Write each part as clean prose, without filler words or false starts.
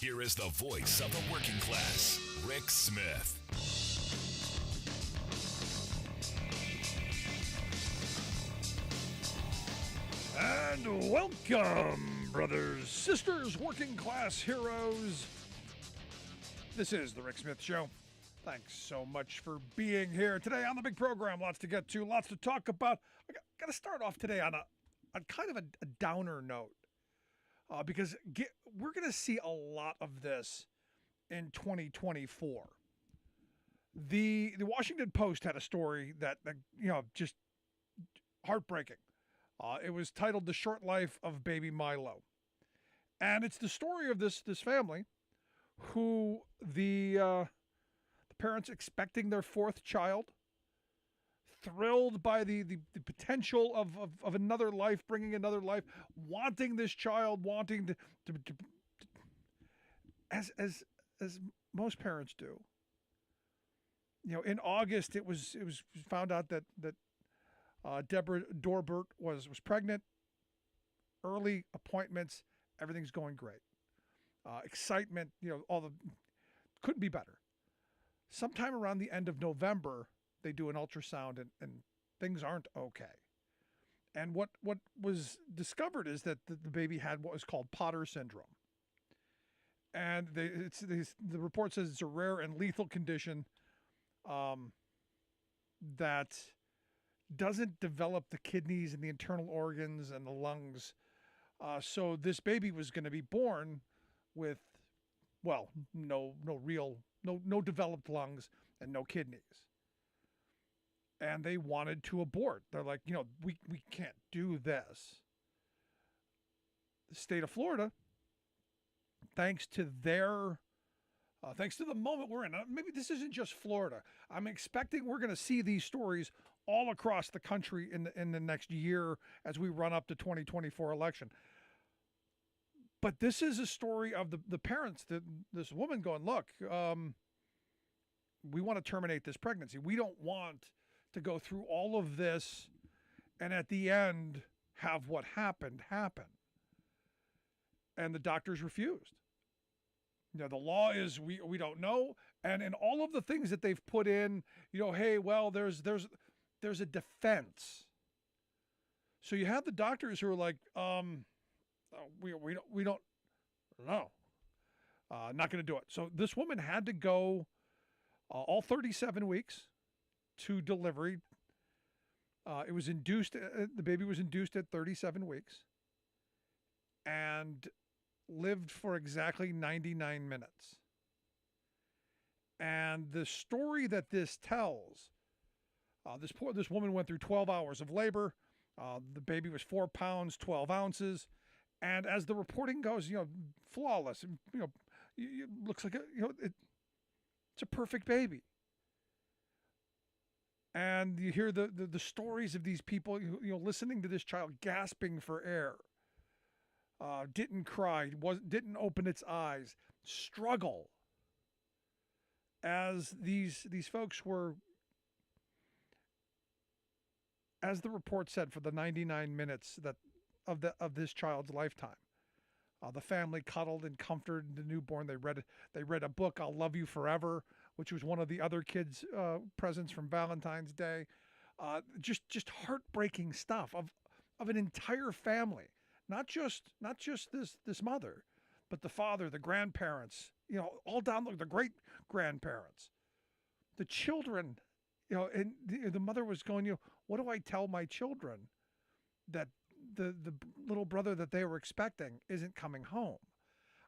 Here is the voice of the working class, Rick Smith. And welcome, brothers, sisters, working class heroes. This is the Rick Smith Show. Thanks so much for being here today on the big program. Lots to get to, lots to talk about. I got to start off today on kind of a downer note because we're going to see a lot of this in 2024. The Washington Post had a story that just heartbreaking. It was titled "The Short Life of Baby Milo," and it's the story of this family who the parents expecting their fourth child, thrilled by the potential of another life, bringing another life, wanting this child, wanting to as most parents do. In August it was found out that Deborah Dorbert was pregnant. Early appointments, everything's going great. Excitement, couldn't be better. Sometime around the end of November, they do an ultrasound and things aren't okay. And what was discovered is that the baby had what was called Potter syndrome. And the report says it's a rare and lethal condition that doesn't develop the kidneys and the internal organs and the lungs. So this baby was going to be born with, no developed lungs and no kidneys. And they wanted to abort. They're like, we can't do this. The state of Florida, thanks to the moment we're in, maybe this isn't just Florida. I'm expecting we're going to see these stories all across the country in the next year as we run up to 2024 election. But this is a story of the parents, this woman going, look, we want to terminate this pregnancy. We don't want to go through all of this and at the end have what happened happen. And the doctors refused. The law is we don't know. And in all of the things that they've put in, hey, well, there's a defense. So you have the doctors who are like, we don't know. Not going to do it. So this woman had to go all 37 weeks to delivery. It was induced. The baby was induced at 37 weeks and lived for exactly 99 minutes. And the story that this tells, this woman went through 12 hours of labor. The baby was 4 pounds, 12 ounces. And as the reporting goes, flawless. It looks like it's a perfect baby. And you hear the stories of these people, listening to this child gasping for air. Didn't cry, didn't open its eyes, struggle. As these folks were, as the report said, for the 99 minutes of this child's lifetime, the family cuddled and comforted the newborn. They read a book, "I'll Love You Forever," which was one of the other kids' presents from Valentine's Day. Just heartbreaking stuff of an entire family, not just this mother, but the father, the grandparents, all down the great grandparents, the children, and the mother was going, what do I tell my children that the little brother that they were expecting isn't coming home?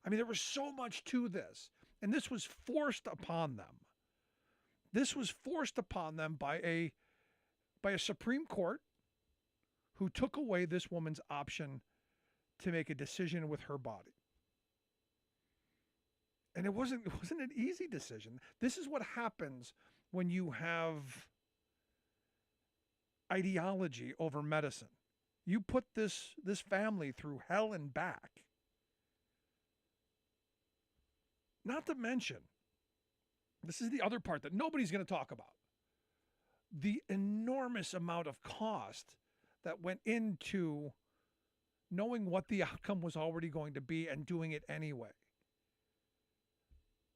I mean, there was so much to this, and this was forced upon them. This was forced upon them by a Supreme Court who took away this woman's option to make a decision with her body. And it wasn't an easy decision. This is what happens when you have ideology over medicine. You put this family through hell and back. Not to mention, this is the other part that nobody's going to talk about, the enormous amount of cost that went into knowing what the outcome was already going to be and doing it anyway.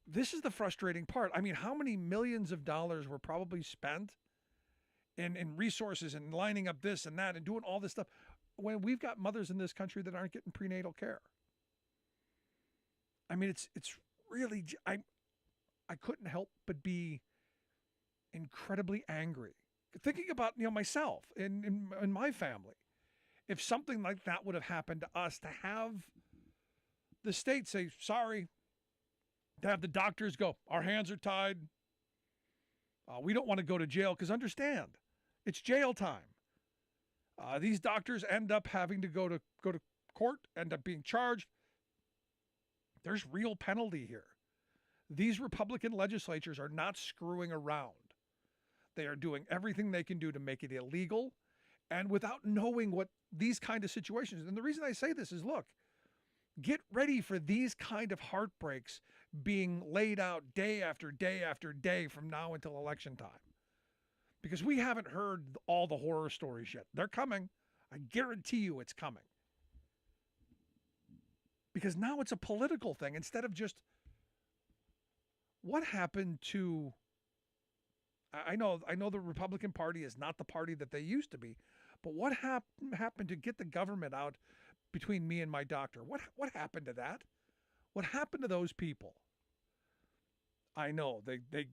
this is the frustrating part. I mean, how many millions of dollars were probably spent in resources and lining up this and that and doing all this stuff when we've got mothers in this country that aren't getting prenatal care? I mean, it's really, I couldn't help but be incredibly angry thinking about, myself in my family. If something like that would have happened to us, to have the state say sorry, to have the doctors go, our hands are tied, we don't want to go to jail, because understand, it's jail time. These doctors end up having to go to court, end up being charged. There's real penalty here. These Republican legislatures are not screwing around. They are doing everything they can do to make it illegal, and without knowing what these kind of situations. And the reason I say this is, look, get ready for these kind of heartbreaks being laid out day after day after day from now until election time. Because we haven't heard all the horror stories yet. They're coming. I guarantee you it's coming. Because now it's a political thing instead of just what happened to, I know the Republican Party is not the party that they used to be, but what happened to get the government out between me and my doctor? What happened to that? What happened to those people? I know they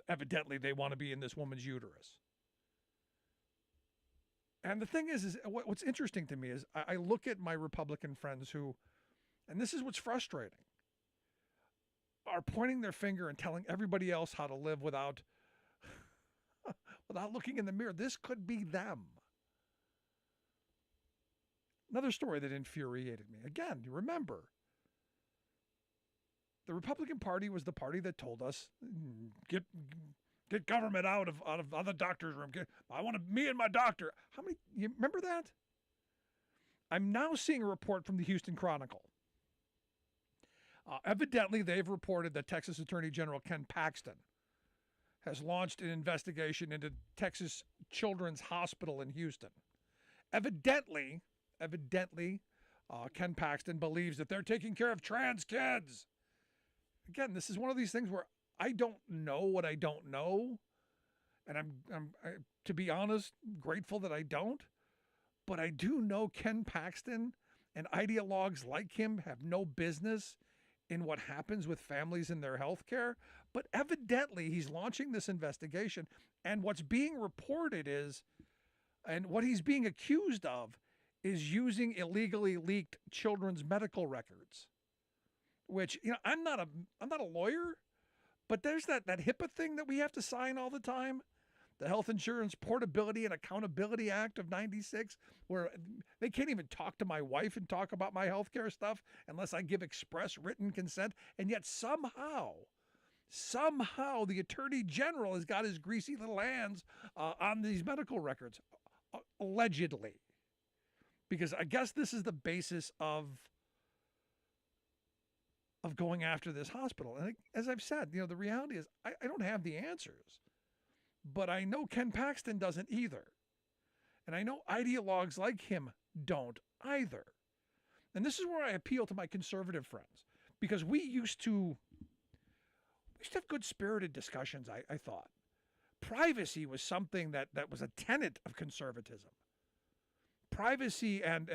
evidently they want to be in this woman's uterus. And the thing is what's interesting to me is I look at my Republican friends who, and this is what's frustrating, are pointing their finger and telling everybody else how to live without looking in the mirror. This could be them. Another story that infuriated me. Again, you remember, the Republican Party was the party that told us, get government out of the doctor's room. I want me and my doctor. How many? You remember that? I'm now seeing a report from the Houston Chronicle. Evidently, they've reported that Texas Attorney General Ken Paxton has launched an investigation into Texas Children's Hospital in Houston. Evidently, Ken Paxton believes that they're taking care of trans kids. Again, this is one of these things where I don't know what I don't know, and I'm to be honest, grateful that I don't. But I do know Ken Paxton and ideologues like him have no business in what happens with families in their health care. But evidently, he's launching this investigation, and what's being reported is, and what he's being accused of, is using illegally leaked children's medical records. Which, I'm not a lawyer, but there's that HIPAA thing that we have to sign all the time, the Health Insurance Portability and Accountability Act of 96, where they can't even talk to my wife and talk about my healthcare stuff unless I give express written consent. And yet somehow the Attorney General has got his greasy little hands on these medical records, allegedly. Because I guess this is the basis of going after this hospital. And as I've said, the reality is I don't have the answers, but I know Ken Paxton doesn't either. And I know ideologues like him don't either. And this is where I appeal to my conservative friends, because we used to have good spirited discussions. I thought privacy was something that was a tenet of conservatism. Privacy and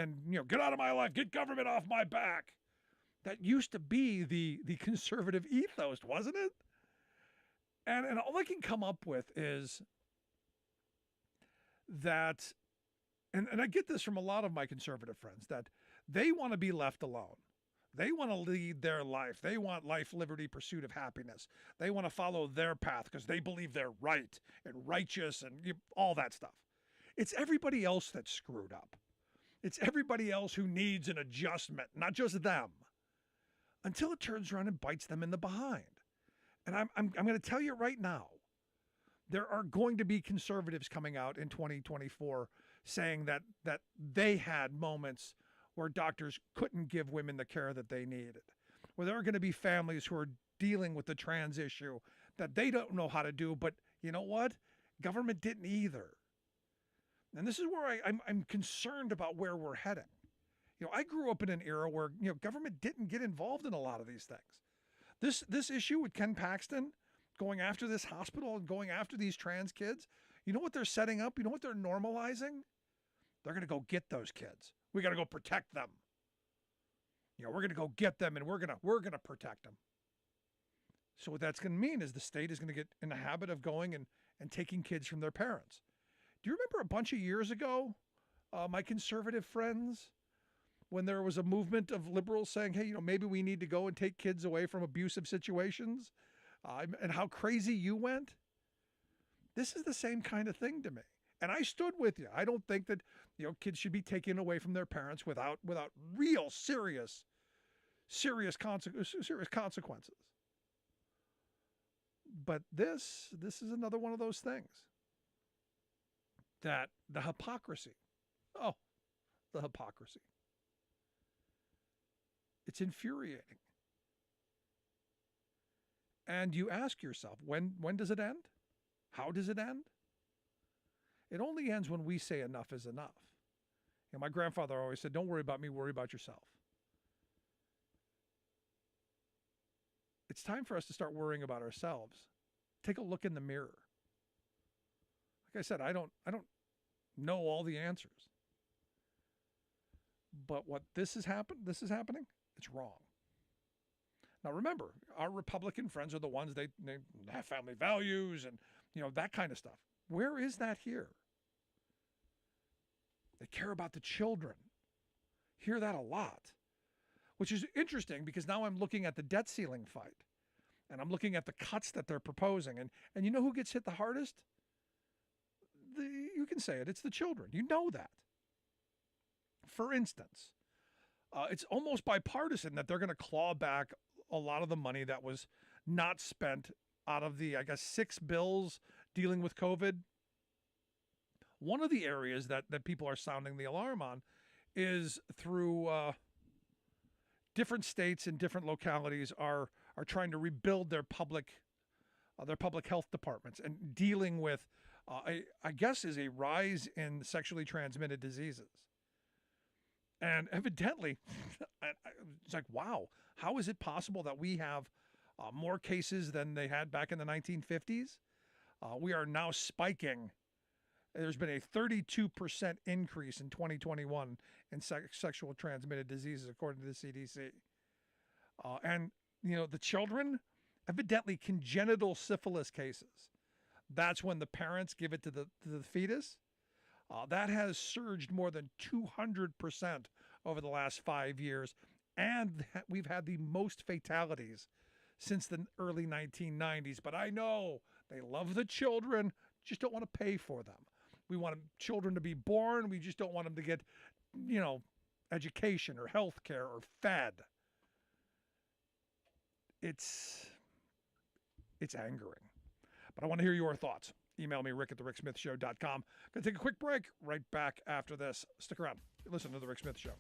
get out of my life, get government off my back. That used to be the conservative ethos, wasn't it? And all I can come up with is that, and I get this from a lot of my conservative friends, that they want to be left alone. They want to lead their life. They want life, liberty, pursuit of happiness. They want to follow their path because they believe they're right and righteous and all that stuff. It's everybody else that's screwed up. It's everybody else who needs an adjustment, not just them. Until it turns around and bites them in the behind. And I'm going to tell you right now, there are going to be conservatives coming out in 2024 saying that they had moments where doctors couldn't give women the care that they needed, where there are going to be families who are dealing with the trans issue that they don't know how to do, but you know what? Government didn't either. And this is where I'm concerned about where we're heading. I grew up in an era where, government didn't get involved in a lot of these things. This issue with Ken Paxton going after this hospital and going after these trans kids, you know what they're setting up? You know what they're normalizing? They're going to go get those kids. We got to go protect them. We're going to go get them and we're going to protect them. So what that's going to mean is the state is going to get in the habit of going and taking kids from their parents. Do you remember a bunch of years ago, my conservative friends, when there was a movement of liberals saying, hey, maybe we need to go and take kids away from abusive situations, and how crazy you went? This is the same kind of thing to me. And I stood with you. I don't think that, kids should be taken away from their parents without real serious consequences. But this is another one of those things that the hypocrisy. Oh, the hypocrisy. It's infuriating. And you ask yourself, when does it end? How does it end? It only ends when we say enough is enough. My grandfather always said, don't worry about me, worry about yourself. It's time for us to start worrying about ourselves. Take a look in the mirror. Like I said, I don't know all the answers. But what this is happening, it's wrong. Now remember, our Republican friends are the ones they have family values and that kind of stuff. Where is that here? They care about the children. Hear that a lot. Which is interesting because now I'm looking at the debt ceiling fight. And I'm looking at the cuts that they're proposing. And you know who gets hit the hardest? You can say it. It's the children. You know that. For instance, it's almost bipartisan that they're going to claw back a lot of the money that was not spent out of the, 6 bills dealing with COVID. One of the areas that people are sounding the alarm on is through different states and different localities are trying to rebuild their public health departments and dealing with, I guess, is a rise in sexually transmitted diseases. And evidently, it's like, wow, how is it possible that we have more cases than they had back in the 1950s? We are now spiking. There's been a 32% increase in 2021 in sexual transmitted diseases, according to the CDC. And, the children, evidently congenital syphilis cases. That's when the parents give it to the fetus. That has surged more than 200% over the last 5 years. And we've had the most fatalities since the early 1990s. But I know they love the children, just don't want to pay for them. We want children to be born. We just don't want them to get, education or health care or fed. It's angering. But I want to hear your thoughts. Email me, rick@thericksmithshow.com. Going to take a quick break. Right back after this. Stick around. Listen to The Rick Smith Show.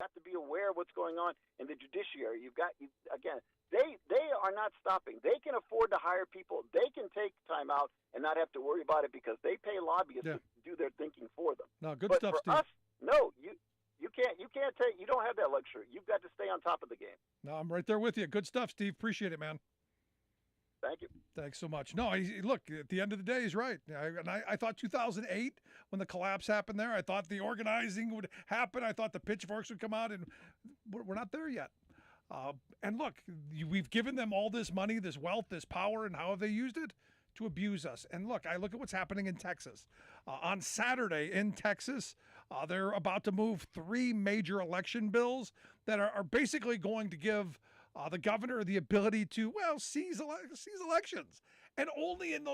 got to be aware of what's going on in the judiciary. Again, they are not stopping. They can afford to hire people. They can take time out and not have to worry about it because they pay lobbyists to do their thinking for them. No, good stuff, for Steve. us, no, you don't have that luxury. You've got to stay on top of the game. No, I'm right there with you. Good stuff, Steve. Appreciate it, man. Thank you. Thanks so much. No, look, at the end of the day, he's right. I thought 2008, when the collapse happened there, I thought the organizing would happen. I thought the pitchforks would come out, and we're not there yet. And look, we've given them all this money, this wealth, this power, and how have they used it? To abuse us. And look, I look at what's happening in Texas. On Saturday in Texas, they're about to move 3 major election bills that are basically going to give the governor the ability to, seize elections. And only in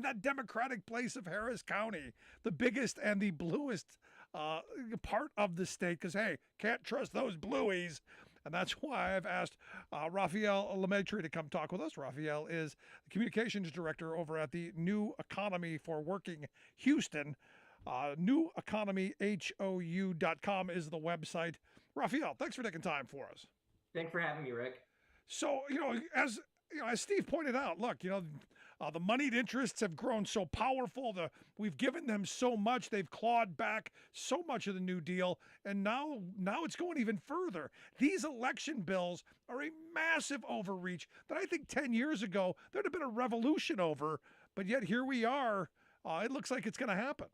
that Democratic place of Harris County, the biggest and the bluest part of the state, because, hey, can't trust those blueies. And that's why I've asked Raphael Lemaitre to come talk with us. Raphael is the communications director over at the New Economy for Working Houston. NewEconomyHOU.com is the website. Raphael, thanks for taking time for us. Thanks for having me, Rick. So, as Steve pointed out, look, the moneyed interests have grown so powerful. We've given them so much. They've clawed back so much of the New Deal. And now it's going even further. These election bills are a massive overreach that I think 10 years ago there'd have been a revolution over. But yet here we are. It looks like it's going to happen.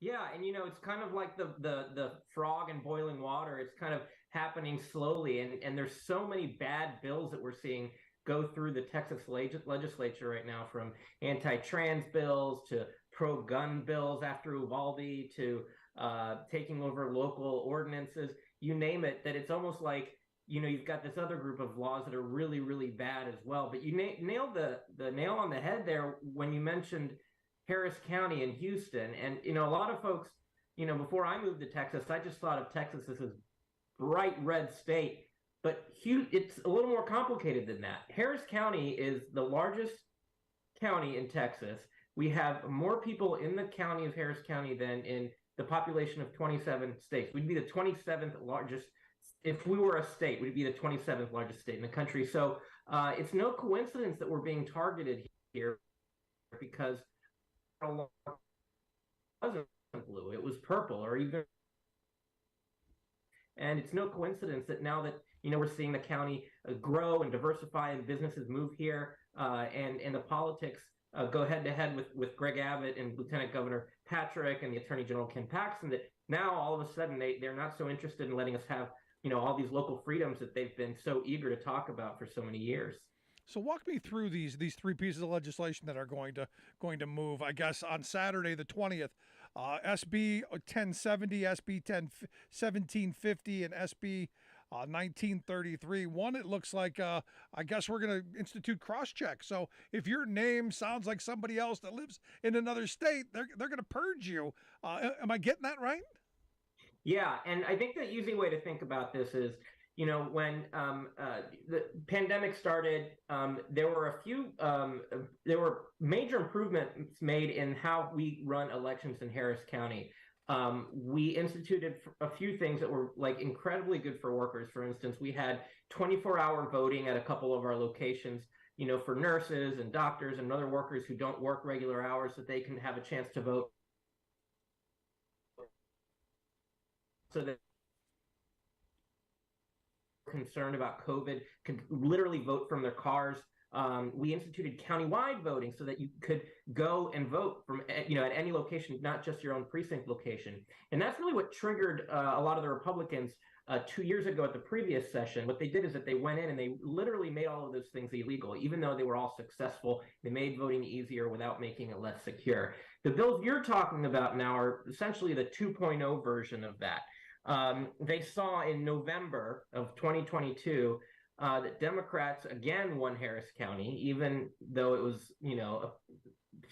Yeah, and it's kind of like the frog in boiling water. It's kind of happening slowly. And there's so many bad bills that we're seeing go through the Texas legislature right now, from anti-trans bills to pro-gun bills after Uvalde to taking over local ordinances, you name it, that it's almost like, you've got this other group of laws that are really, really bad as well. But you nailed the nail on the head there when you mentioned Harris County in Houston. And, a lot of folks, before I moved to Texas, I just thought of Texas as this bright red state. But it's a little more complicated than that. Harris County is the largest county in Texas. We have more people in the county of Harris County than in the population of 27 states. We'd be the 27th largest. If we were a state, we'd be the 27th largest state in the country. So it's no coincidence that we're being targeted here, because it wasn't blue, it was purple, or even. And it's no coincidence that now that we're seeing the county grow and diversify, and businesses move here, and the politics go head to head with Greg Abbott and Lieutenant Governor Patrick and the Attorney General Ken Paxton, that now all of a sudden they're not so interested in letting us have all these local freedoms that they've been so eager to talk about for so many years. So walk me through these 3 pieces of legislation that are going to move, I guess, on Saturday the 20th. SB 1070, SB 1750, and SB 1933. One, it looks like, I guess we're going to institute cross-check. So if your name sounds like somebody else that lives in another state, they're going to purge you. Am I getting that right? Yeah, and I think the easy way to think about this is, when the pandemic started, there were major improvements made in how we run elections in Harris County. We instituted a few things that were incredibly good for workers. For instance, we had 24-hour voting at a couple of our locations, for nurses and doctors and other workers who don't work regular hours, so that they can have a chance to vote. So that concerned about COVID could literally vote from their cars. We instituted countywide voting so that you could go and vote from at any location, not just your own precinct location. And that's really what triggered a lot of the Republicans 2 years ago at the previous session. What they did is that they went in and they literally made all of those things illegal. Even though they were all successful, they made voting easier without making it less secure. The bills you're talking about now are essentially the 2.0 version of that. They saw in November of 2022 that Democrats again won Harris County, even though it was,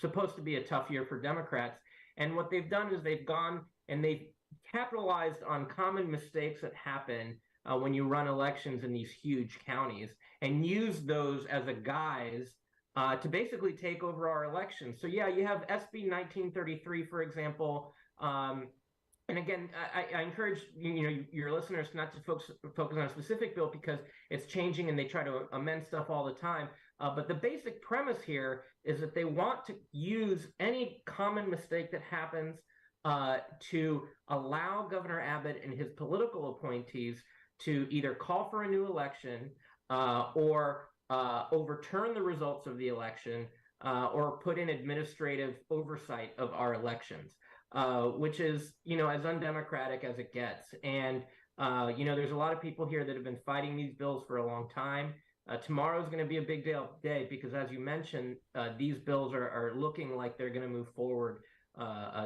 supposed to be a tough year for Democrats. And what they've done is they've gone and they've capitalized on common mistakes that happen when you run elections in these huge counties, and use those as a guise to basically take over our elections. So yeah, you have SB 1933, for example, And again, I encourage your listeners not to focus on a specific bill because it's changing and they try to amend stuff all the time. But the basic premise here is that they want to use any common mistake that happens to allow Governor Abbott and his political appointees to either call for a new election or overturn the results of the election or put in administrative oversight of our elections. Which is, as undemocratic as it gets. And, there's a lot of people here that have been fighting these bills for a long time. Tomorrow is going to be a big day because, as you mentioned, these bills are looking like they're going to move forward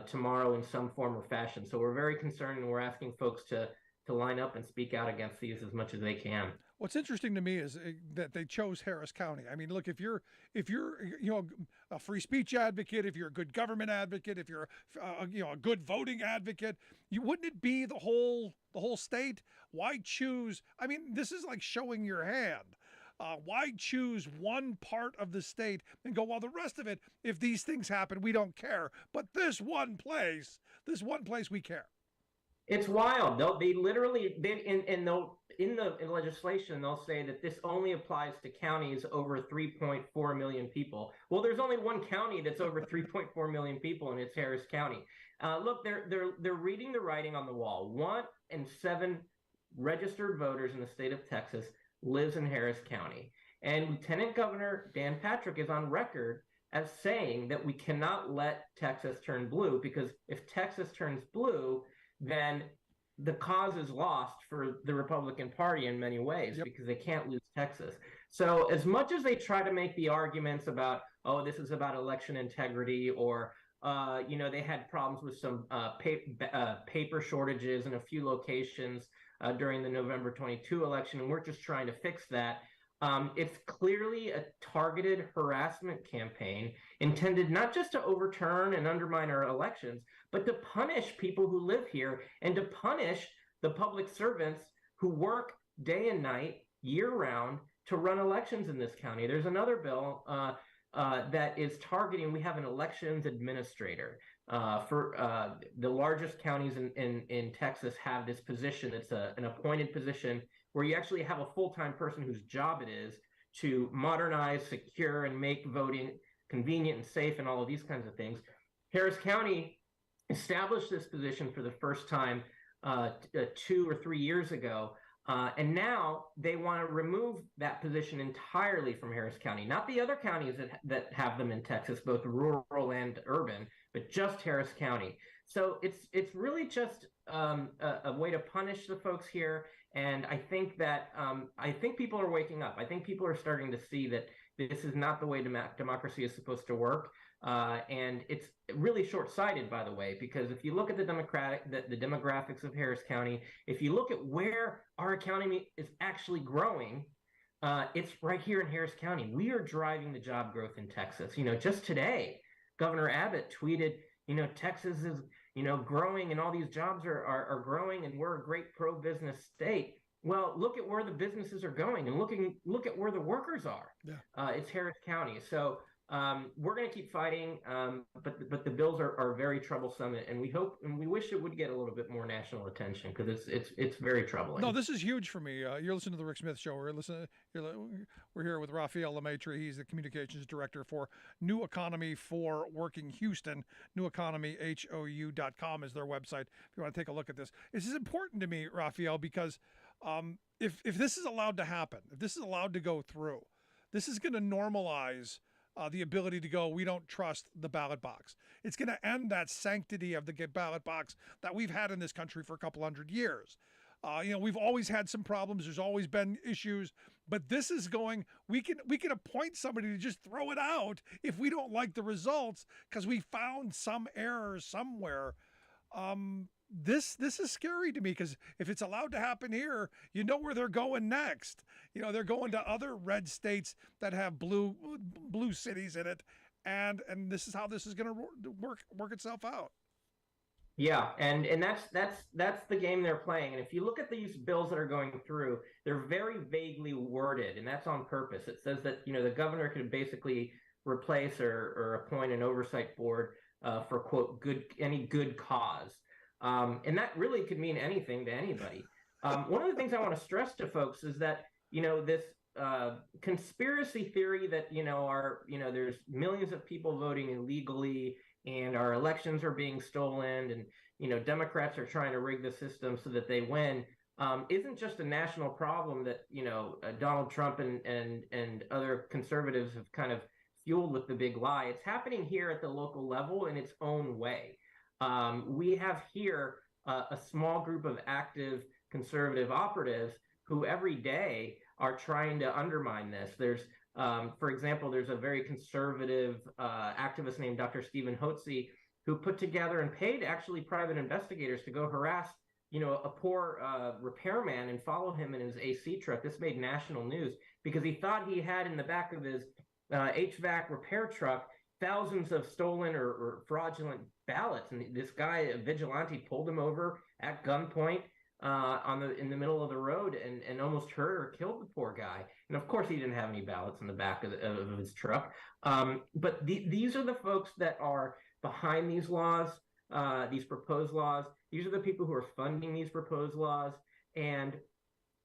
tomorrow in some form or fashion. So we're very concerned, and we're asking folks to line up and speak out against these as much as they can. What's interesting to me is that they chose Harris County. I mean, look, if you're a free speech advocate, if you're a good government advocate, if you're a good voting advocate, wouldn't it be the whole state? Why choose? I mean, this is like showing your hand. Why choose one part of the state and go, well, the rest of it, if these things happen, we don't care. But this one place we care. It's wild. They literally in the legislation they'll say that this only applies to counties over 3.4 million people. Well, there's only one county that's over 3.4 million people, and it's Harris County. Look, they're reading the writing on the wall. 1 in 7 registered voters in the state of Texas lives in Harris County, and Lieutenant Governor Dan Patrick is on record as saying that we cannot let Texas turn blue, because if Texas turns blue, then the cause is lost for the Republican Party in many ways. Yep. Because they can't lose Texas. So as much as they try to make the arguments about, oh, this is about election integrity, or, they had problems with some paper shortages in a few locations during the November 22 election, and we're just trying to fix that. It's clearly a targeted harassment campaign intended not just to overturn and undermine our elections, but to punish people who live here and to punish the public servants who work day and night, year round, to run elections in this county. There's another bill that is targeting, we have an elections administrator. For the largest counties in Texas have this position. It's an appointed position where you actually have a full-time person whose job it is to modernize, secure, and make voting convenient and safe and all of these kinds of things. Harris County established this position for the first time 2 or 3 years ago, and now they want to remove that position entirely from Harris County. Not the other counties that have them in Texas, both rural and urban, but just Harris County. So it's really just a way to punish the folks here. And I think that people are waking up. I think people are starting to see that this is not the way democracy is supposed to work. And it's really short-sighted, by the way, because if you look at the demographics of Harris County, if you look at where our economy is actually growing, it's right here in Harris County. We are driving the job growth in Texas. Just today, Governor Abbott tweeted, Texas is, growing and all these jobs are growing and we're a great pro-business state. Well, look at where the businesses are going and look at where the workers are. Yeah. It's Harris County. So we're going to keep fighting, but the bills are very troublesome, and we hope and we wish it would get a little bit more national attention because it's very troubling. No, this is huge for me. You're listening to the Rick Smith Show. We're here with Raphael Lemaitre. He's the communications director for New Economy for Working Houston. NewEconomyHOU.com is their website. If you want to take a look at this, this is important to me, Raphael, because if this is allowed to happen, if this is allowed to go through, this is going to normalize the ability to go, we don't trust the ballot box. It's going to end that sanctity of the ballot box that we've had in this country for a couple hundred years. We've always had some problems. There's always been issues, but this is going, we can appoint somebody to just throw it out if we don't like the results because we found some errors somewhere. This is scary to me because if it's allowed to happen here, where they're going next. They're going to other red states that have blue cities in it, and this is how this is going to work itself out. Yeah, and that's the game they're playing. And if you look at these bills that are going through, they're very vaguely worded, and that's on purpose. It says that the governor could basically replace or appoint an oversight board for quote any good cause. And that really could mean anything to anybody. One of the things I want to stress to folks is that, this conspiracy theory that, there's millions of people voting illegally and our elections are being stolen and, Democrats are trying to rig the system so that they win, isn't just a national problem that, Donald Trump and other conservatives have kind of fueled with the big lie. It's happening here at the local level in its own way. We have here a small group of active conservative operatives who every day are trying to undermine this. There's, for example, there's a very conservative activist named Dr. Stephen Hotze who put together and paid actually private investigators to go harass, a poor repairman and follow him in his AC truck. This made national news because he thought he had in the back of his HVAC repair truck thousands of stolen or fraudulent ballots, and this guy, a vigilante, pulled him over at gunpoint in the middle of the road and almost hurt or killed the poor guy. And of course, he didn't have any ballots in the back of his truck. But these are the folks that are behind these laws, these proposed laws. These are the people who are funding these proposed laws, and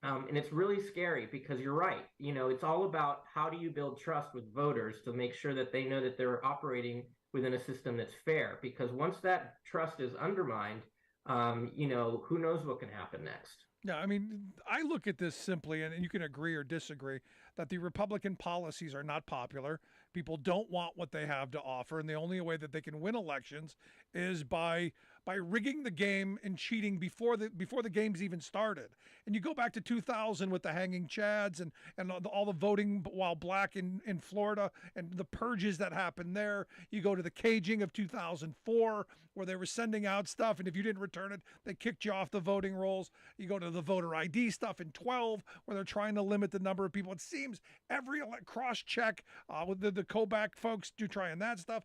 it's really scary because you're right. It's all about how do you build trust with voters to make sure that they know that they're operating within a system that's fair. Because once that trust is undermined, who knows what can happen next. Yeah, I mean, I look at this simply, and you can agree or disagree, that the Republican policies are not popular. People don't want what they have to offer, and the only way that they can win elections is by rigging the game and cheating before the game's even started. And you go back to 2000 with the hanging chads and all the voting while black in Florida and the purges that happened there. You go to the caging of 2004 where they were sending out stuff, and if you didn't return it, they kicked you off the voting rolls. You go to the voter ID stuff in 12 where they're trying to limit the number of people. It seems every cross-check with the Kobach folks do trying that stuff.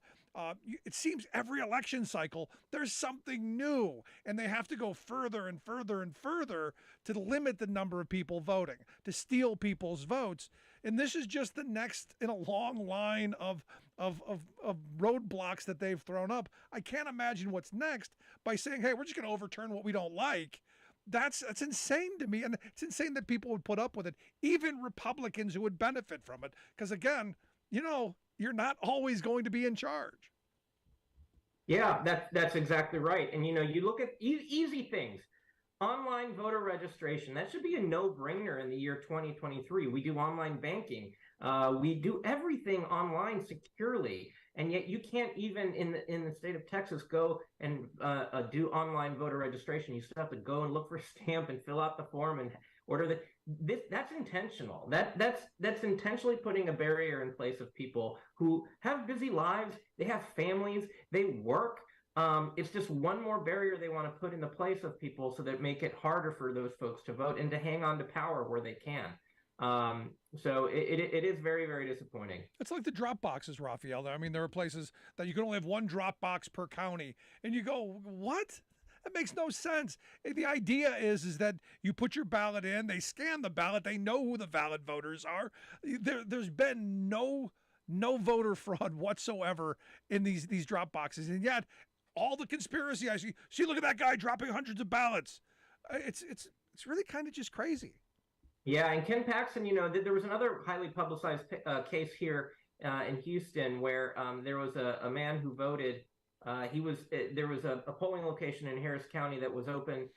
It seems every election cycle there's something new, and they have to go further and further and further to limit the number of people voting, to steal people's votes. And this is just the next in a long line of roadblocks that they've thrown up. I can't imagine what's next by saying, hey, we're just going to overturn what we don't like. That's insane to me, and it's insane that people would put up with it, even Republicans who would benefit from it, because again, you're not always going to be in charge. Yeah, that's exactly right. And you look at easy things. Online voter registration, that should be a no-brainer in the year 2023. We do online banking. We do everything online securely. And yet you can't even in the state of Texas go and do online voter registration. You still have to go and look for a stamp and fill out the form and order that's intentional. That's intentionally putting a barrier in place of people who have busy lives, they have families, they work. It's just one more barrier they want to put in the place of people so that make it harder for those folks to vote and to hang on to power where they can. So it is very, very disappointing. It's like the drop boxes, Raphael. I mean, there are places that you can only have one drop box per county, and you go, what? That makes no sense. The idea is that you put your ballot in, they scan the ballot, they know who the valid voters are. There's been no voter fraud whatsoever in these drop boxes, and yet all the conspiracy I see, look at that guy dropping hundreds of ballots. It's really kind of just crazy. Yeah, and Ken Paxton, there was another highly publicized case here in Houston where there was a man who voted. There was a polling location in Harris County that was open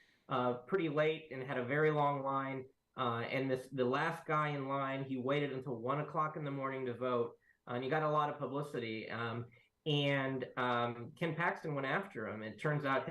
pretty late and had a very long line. And the last guy in line, he waited until 1 o'clock in the morning to vote, and he got a lot of publicity. And Ken Paxton went after him. It turns out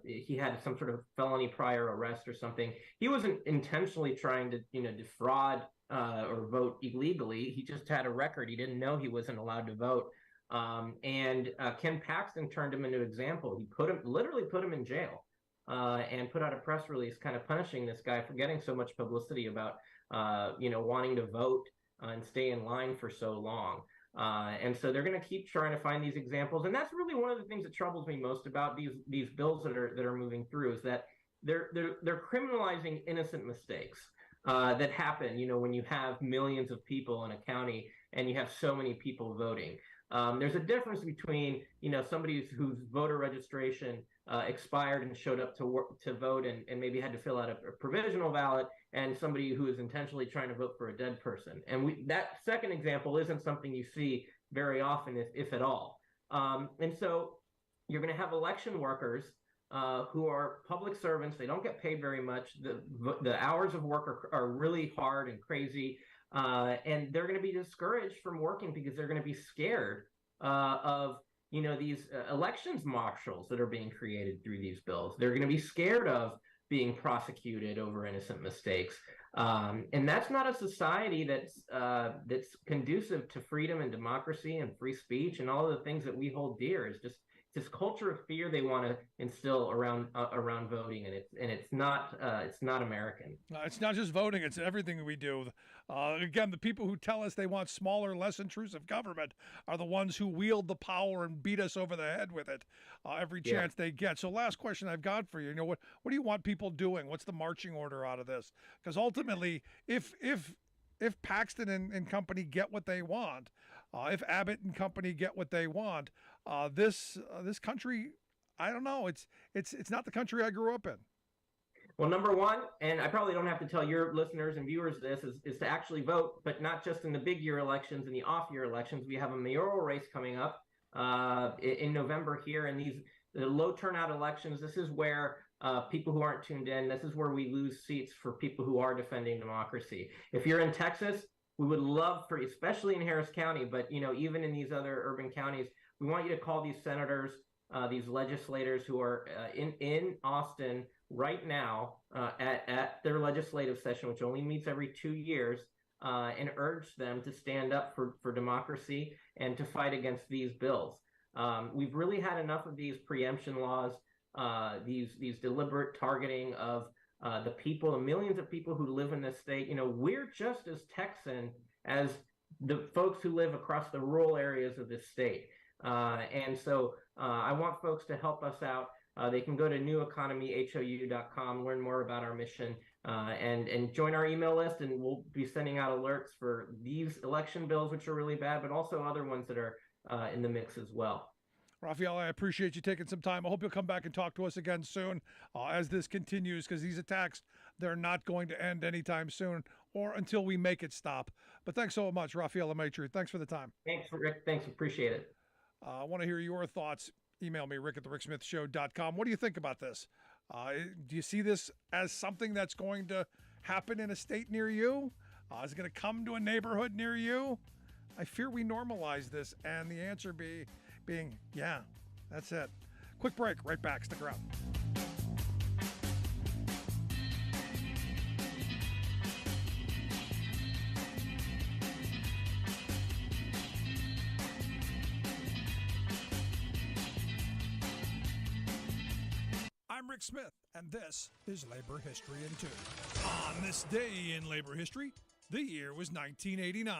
he had some sort of felony prior arrest or something. He wasn't intentionally trying to defraud or vote illegally. He just had a record. He didn't know he wasn't allowed to vote. And Ken Paxton turned him into an example. He literally put him in jail and put out a press release kind of punishing this guy for getting so much publicity about wanting to vote and stay in line for so long. And so they're going to keep trying to find these examples. And that's really one of the things that troubles me most about these bills that are moving through, is that they're criminalizing innocent mistakes that happen, when you have millions of people in a county and you have so many people voting. There's a difference between, somebody whose voter registration expired and showed up to vote and maybe had to fill out a provisional ballot, and somebody who is intentionally trying to vote for a dead person. And that second example isn't something you see very often, if at all. And so you're going to have election workers who are public servants. They don't get paid very much. The hours of work are really hard and crazy. And they're going to be discouraged from working because they're going to be scared of these elections marshals that are being created through these bills. They're going to be scared of being prosecuted over innocent mistakes. And that's not a society that's conducive to freedom and democracy and free speech and all of the things that we hold dear. It's just this culture of fear they want to instill around voting, and it's not American. It's not just voting; it's everything we do. Again, the people who tell us they want smaller, less intrusive government are the ones who wield the power and beat us over the head with it every chance they get. So, last question I've got for you: what do you want people doing? What's the marching order out of this? Because ultimately, if Paxton and company get what they want, if Abbott and company get what they want, this country, I don't know. It's not the country I grew up in. Well, number one, and I probably don't have to tell your listeners and viewers this, is to actually vote, but not just in the big year elections and the off year elections. We have a mayoral race coming up in November here, and the low turnout elections. This is where people who aren't tuned in, this is where we lose seats for people who are defending democracy. If you're in Texas, we would love for, especially in Harris County, but even in these other urban counties, we want you to call these senators, these legislators who are in Austin right now at their legislative session, which only meets every 2 years, and urge them to stand up for democracy and to fight against these bills. We've really had enough of these preemption laws, these deliberate targeting of the people, the millions of people who live in this state. We're just as Texan as the folks who live across the rural areas of this state. And so I want folks to help us out. They can go to neweconomyhou.com, learn more about our mission, and join our email list, and we'll be sending out alerts for these election bills, which are really bad, but also other ones that are in the mix as well. Raphael, I appreciate you taking some time. I hope you'll come back and talk to us again soon as this continues, because these attacks, they're not going to end anytime soon or until we make it stop. But thanks so much, Raphael Lemaitre. Thanks for the time. Thanks, Rick. Thanks. Appreciate it. I want to hear your thoughts. Email me, rick@thericksmithshow.com. What do you think about this? Do you see this as something that's going to happen in a state near you? Is it going to come to a neighborhood near you? I fear we normalize this, and the answer being, yeah, that's it. Quick break, right back, stick around. I'm Rick Smith, and this is Labor History in 2. On this day in labor history, the year was 1989.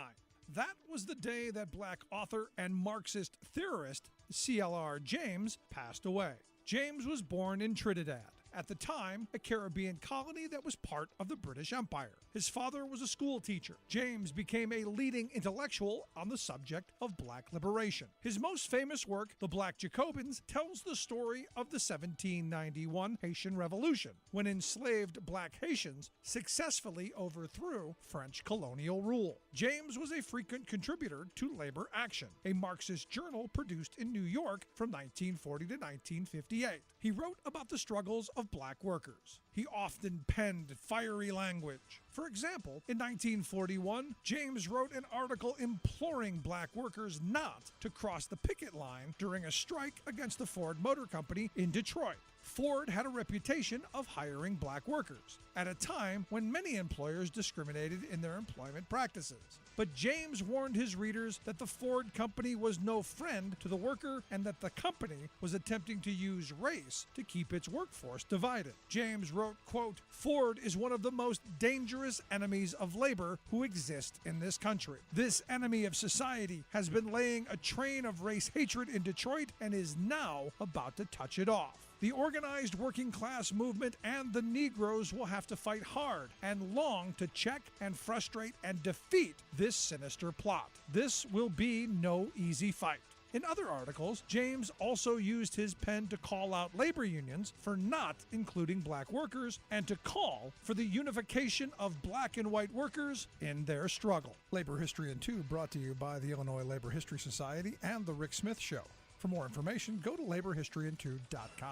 That was the day that black author and Marxist theorist C.L.R. James passed away. James was born in Trinidad, at the time a Caribbean colony that was part of the British Empire. His father was a school teacher. James became a leading intellectual on the subject of black liberation. His most famous work, The Black Jacobins, tells the story of the 1791 Haitian Revolution, when enslaved black Haitians successfully overthrew French colonial rule. James was a frequent contributor to Labor Action, a Marxist journal produced in New York from 1940 to 1958. He wrote about the struggles of black workers. He often penned fiery language. For example, in 1941, James wrote an article imploring black workers not to cross the picket line during a strike against the Ford Motor Company in Detroit. Ford had a reputation of hiring black workers at a time when many employers discriminated in their employment practices. But James warned his readers that the Ford Company was no friend to the worker and that the company was attempting to use race to keep its workforce divided. James wrote, quote, "Ford is one of the most dangerous enemies of labor who exist in this country. This enemy of society has been laying a train of race hatred in Detroit and is now about to touch it off." The organized working class movement and the Negroes will have to fight hard and long to check and frustrate and defeat this sinister plot. This will be no easy fight. In other articles, James also used his pen to call out labor unions for not including black workers and to call for the unification of black and white workers in their struggle. Labor History in 2 brought to you by the Illinois Labor History Society and The Rick Smith Show. For more information, go to laborhistoryin2.com.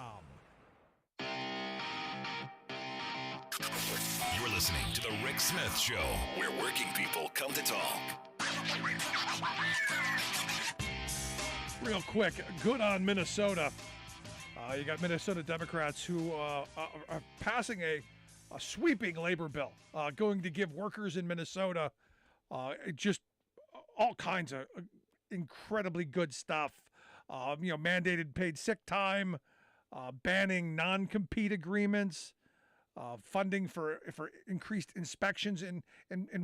You're listening to The Rick Smith Show, where working people come to talk. Real quick, good on Minnesota. You got Minnesota Democrats who are passing a sweeping labor bill, going to give workers in Minnesota just all kinds of incredibly good stuff. Mandated paid sick time, banning non-compete agreements, funding for increased inspections in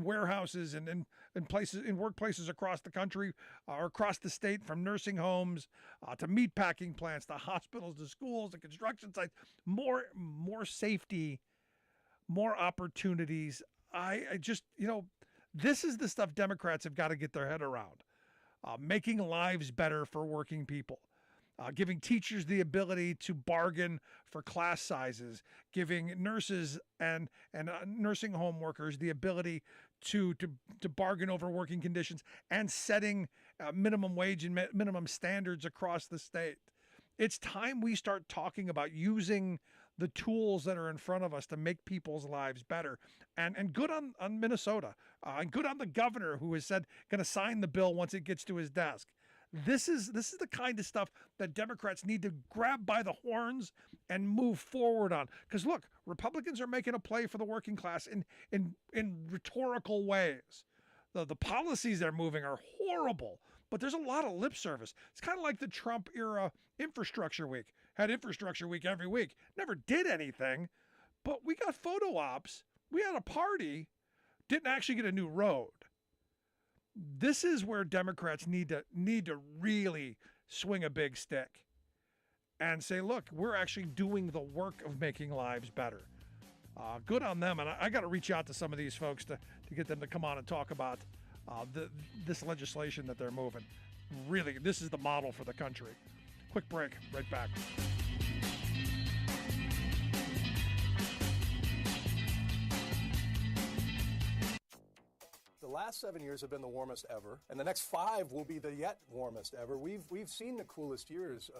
warehouses and in places, in workplaces across the country or across the state, from nursing homes to meatpacking plants to hospitals to schools to construction sites. More safety, more opportunities. I just, this is the stuff Democrats have got to get their head around. Making lives better for working people. Giving teachers the ability to bargain for class sizes, giving nurses and nursing home workers the ability to bargain over working conditions, and setting minimum wage and minimum standards across the state. It's time we start talking about using the tools that are in front of us to make people's lives better. And good on Minnesota, and good on the governor who has said going to sign the bill once it gets to his desk. This is the kind of stuff that Democrats need to grab by the horns and move forward on. Because look, Republicans are making a play for the working class in rhetorical ways. The policies they're moving are horrible, but there's a lot of lip service. It's kind of like the Trump era infrastructure week. Had infrastructure week every week. Never did anything, but we got photo ops. We had a party, didn't actually get a new road. This is where Democrats need to really swing a big stick and say, look, we're actually doing the work of making lives better. Good on them. And I got to reach out to some of these folks to get them to come on and talk about this legislation that they're moving. Really, this is the model for the country. Quick break, right back. The last 7 years have been the warmest ever, and the next 5 will be the yet warmest ever. We've seen the coolest years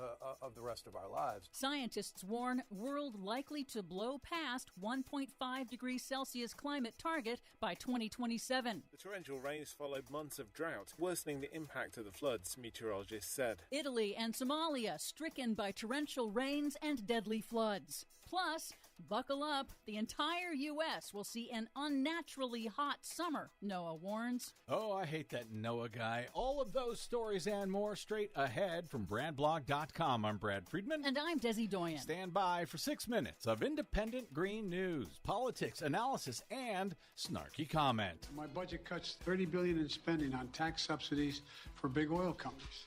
of the rest of our lives. Scientists warn world likely to blow past 1.5 degrees Celsius climate target by 2027. The torrential rains followed months of drought, worsening the impact of the floods, meteorologists said. Italy and Somalia stricken by torrential rains and deadly floods. Plus, buckle up, the entire U.S. will see an unnaturally hot summer, NOAA warns. Oh, I hate that NOAA guy. All of those stories and more straight ahead from BradBlog.com. I'm Brad Friedman. And I'm Desi Doyen. Stand by for 6 minutes of independent green news, politics, analysis, and snarky comment. My budget cuts $30 billion in spending on tax subsidies for big oil companies.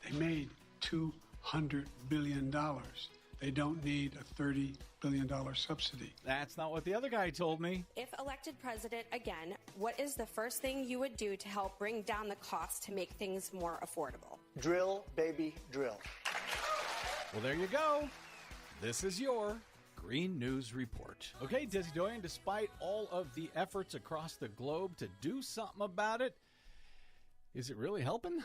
They made $200 billion. They don't need a $30 billion subsidy. That's not what the other guy told me. If elected president again, what is the first thing you would do to help bring down the cost to make things more affordable? Drill, baby, drill. Well, there you go. This is your Green News Report. Okay, Desi Doyen, despite all of the efforts across the globe to do something about it, is it really helping?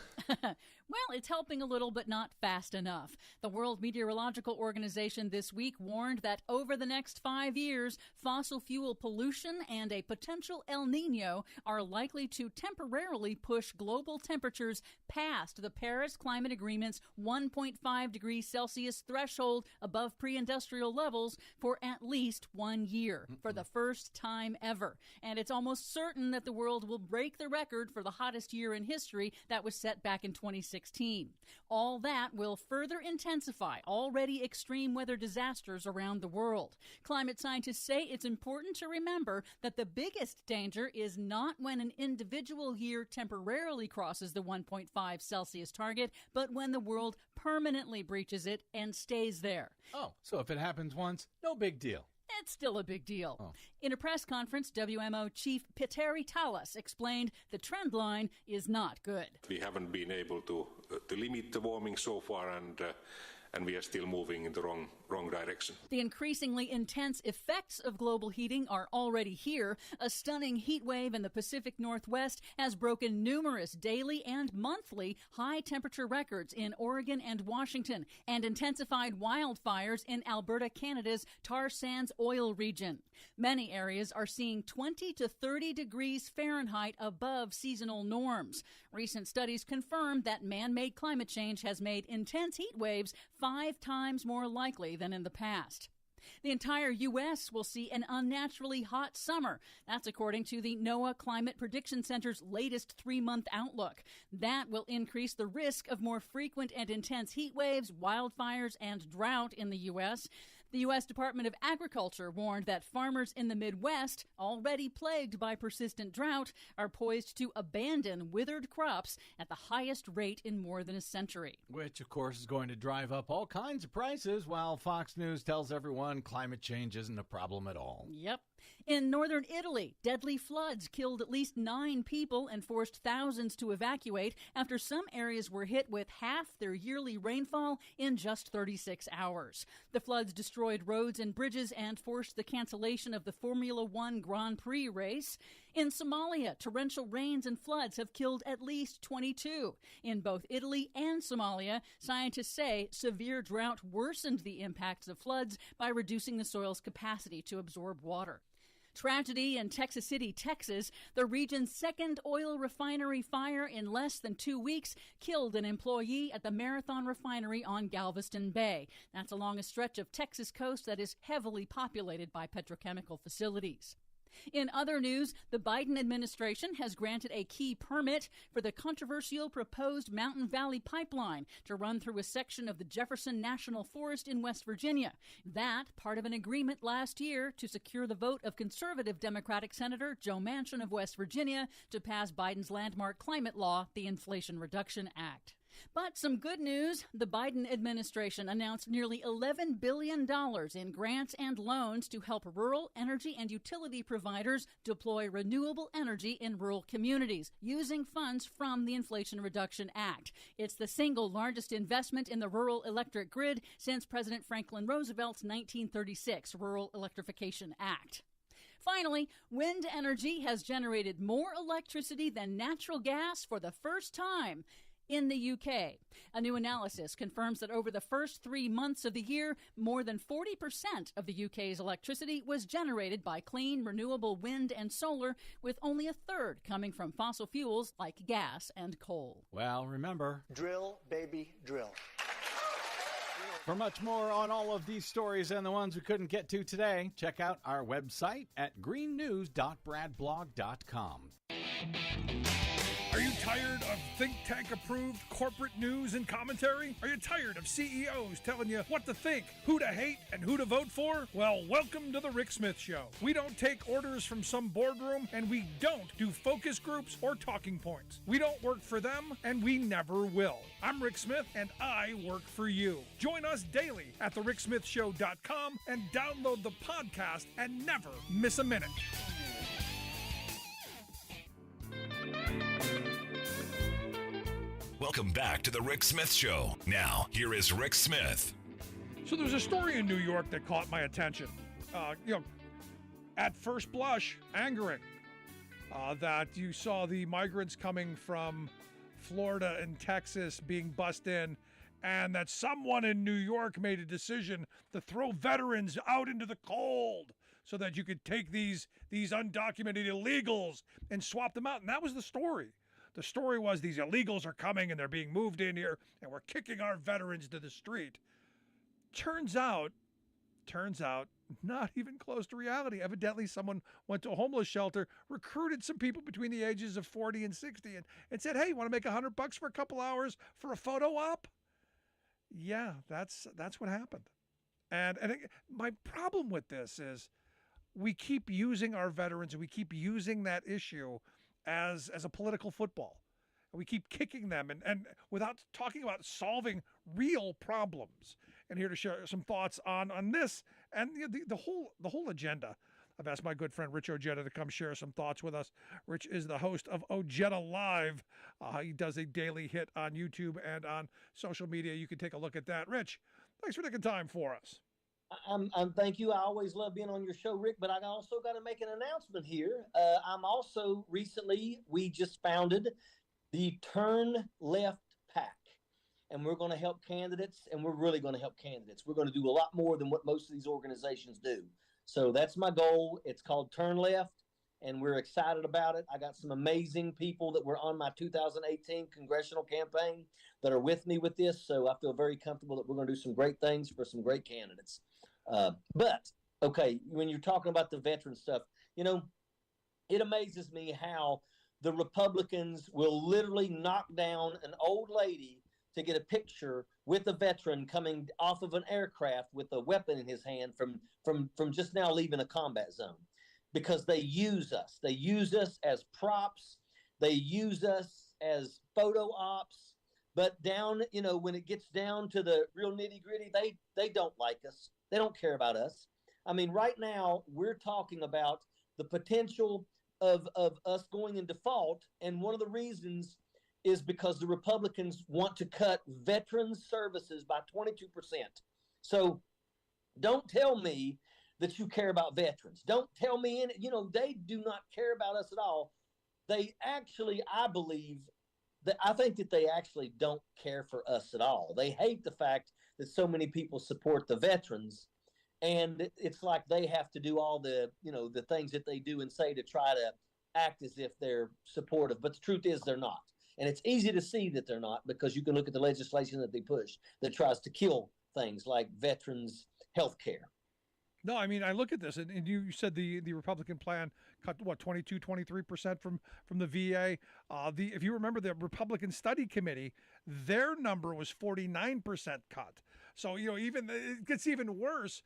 Well, it's helping a little, but not fast enough. The World Meteorological Organization this week warned that over the next 5 years, fossil fuel pollution and a potential El Nino are likely to temporarily push global temperatures past the Paris Climate Agreement's 1.5 degrees Celsius threshold above pre-industrial levels for at least 1 year, for the first time ever. And it's almost certain that the world will break the record for the hottest year in history history that was set back in 2016. All that will further intensify already extreme weather disasters around the world. Climate scientists say it's important to remember that the biggest danger is not when an individual year temporarily crosses the 1.5 Celsius target, but when the world permanently breaches it and stays there. Oh, so if it happens once, no big deal. It's still a big deal. Oh. In a press conference, WMO Chief Petteri Talas explained the trend line is not good. We haven't been able to limit the warming so far, and we are still moving in the wrong direction. The increasingly intense effects of global heating are already here. A stunning heat wave in the Pacific Northwest has broken numerous daily and monthly high-temperature records in Oregon and Washington, and intensified wildfires in Alberta, Canada's tar sands oil region. Many areas are seeing 20 to 30 degrees Fahrenheit above seasonal norms. Recent studies confirm that man-made climate change has made intense heat waves 5 times more likely than in the past. The entire U.S. will see an unnaturally hot summer. That's according to the NOAA Climate Prediction Center's latest 3-month outlook. That will increase the risk of more frequent and intense heat waves, wildfires, and drought in the U.S. The U.S. Department of Agriculture warned that farmers in the Midwest, already plagued by persistent drought, are poised to abandon withered crops at the highest rate in more than a century. Which, of course, is going to drive up all kinds of prices, while Fox News tells everyone climate change isn't a problem at all. Yep. In northern Italy, deadly floods killed at least 9 people and forced thousands to evacuate after some areas were hit with half their yearly rainfall in just 36 hours. The floods destroyed roads and bridges and forced the cancellation of the Formula One Grand Prix race. In Somalia, torrential rains and floods have killed at least 22. In both Italy and Somalia, scientists say severe drought worsened the impacts of floods by reducing the soil's capacity to absorb water. Tragedy in Texas City, Texas. The region's second oil refinery fire in less than 2 weeks killed an employee at the Marathon refinery on Galveston Bay. That's along a stretch of Texas coast that is heavily populated by petrochemical facilities. In other news, the Biden administration has granted a key permit for the controversial proposed Mountain Valley Pipeline to run through a section of the Jefferson National Forest in West Virginia. That part of an agreement last year to secure the vote of conservative Democratic Senator Joe Manchin of West Virginia to pass Biden's landmark climate law, the Inflation Reduction Act. But some good news. The Biden administration announced nearly $11 billion in grants and loans to help rural energy and utility providers deploy renewable energy in rural communities using funds from the Inflation Reduction Act. It's the single largest investment in the rural electric grid since President Franklin Roosevelt's 1936 Rural Electrification Act. Finally, wind energy has generated more electricity than natural gas for the first time in the UK. A new analysis confirms that over the first 3 months of the year, more than 40% of the UK's electricity was generated by clean, renewable wind and solar, with only a third coming from fossil fuels like gas and coal. Well, remember, Drill, baby, drill. For much more on all of these stories and the ones we couldn't get to today, check out our website at greennews.bradblog.com. Are you tired of think tank approved corporate news and commentary? Are you tired of CEOs telling you what to think, who to hate, and who to vote for? Well, welcome to the Rick Smith Show. We don't take orders from some boardroom, and we don't do focus groups or talking points. We don't work for them, and we never will. I'm Rick Smith, and I work for you. Join us daily at thericksmithshow.com and download the podcast and never miss a minute. Welcome back to the Rick Smith Show. Now, here is Rick Smith. So there's a story in New York that caught my attention. At first blush, angering. That you saw the migrants coming from Florida and Texas being bussed in, and that someone in New York made a decision to throw veterans out into the cold so that you could take these undocumented illegals and swap them out. And that was the story. The story was these illegals are coming and they're being moved in here and we're kicking our veterans to the street. Turns out Not even close to reality. Evidently, someone went to a homeless shelter, recruited some people between the ages of 40 and 60, and said, "Hey, you want to make $100 for a couple hours for a photo op?" Yeah, that's what happened. My problem with this is we keep using our veterans and we keep using that issue as a political football. We keep kicking them and without talking about solving real problems. And here to share some thoughts on this and the whole agenda. I've asked my good friend Rich Ojeda to come share some thoughts with us. Rich is the host of Ojeda Live. He does a daily hit on YouTube and on social media. You can take a look at that. Rich, thanks for taking time for us. Thank you. I always love being on your show, Rick, but I also got to make an announcement here. We just founded the Turn Left PAC, and we're going to help candidates, and we're really going to help candidates. We're going to do a lot more than what most of these organizations do. So that's my goal. It's called Turn Left, and we're excited about it. I got some amazing people that were on my 2018 congressional campaign that are with me with this, so I feel very comfortable that we're going to do some great things for some great candidates. But, okay, when you're talking about the veteran stuff, it amazes me how the Republicans will literally knock down an old lady to get a picture with a veteran coming off of an aircraft with a weapon in his hand from just now leaving a combat zone, because they use us. They use us as props. They use us as photo ops. But when it gets down to the real nitty gritty, they don't like us. They don't care about us. I mean, right now we're talking about the potential of us going in default, and one of the reasons is because the Republicans want to cut veterans services by 22%. So don't tell me that you care about veterans. Don't tell me, they do not care about us at all. They actually, I think that they actually don't care for us at all. They hate the fact that so many people support the veterans, and it's like they have to do all the things that they do and say to try to act as if they're supportive. But the truth is they're not. And it's easy to see that they're not, because you can look at the legislation that they push that tries to kill things like veterans' health care. No, I mean, I look at this, and you said the Republican plan cut, 23% from the VA. If you remember, the Republican Study Committee, their number was 49% cut. So, even it gets even worse.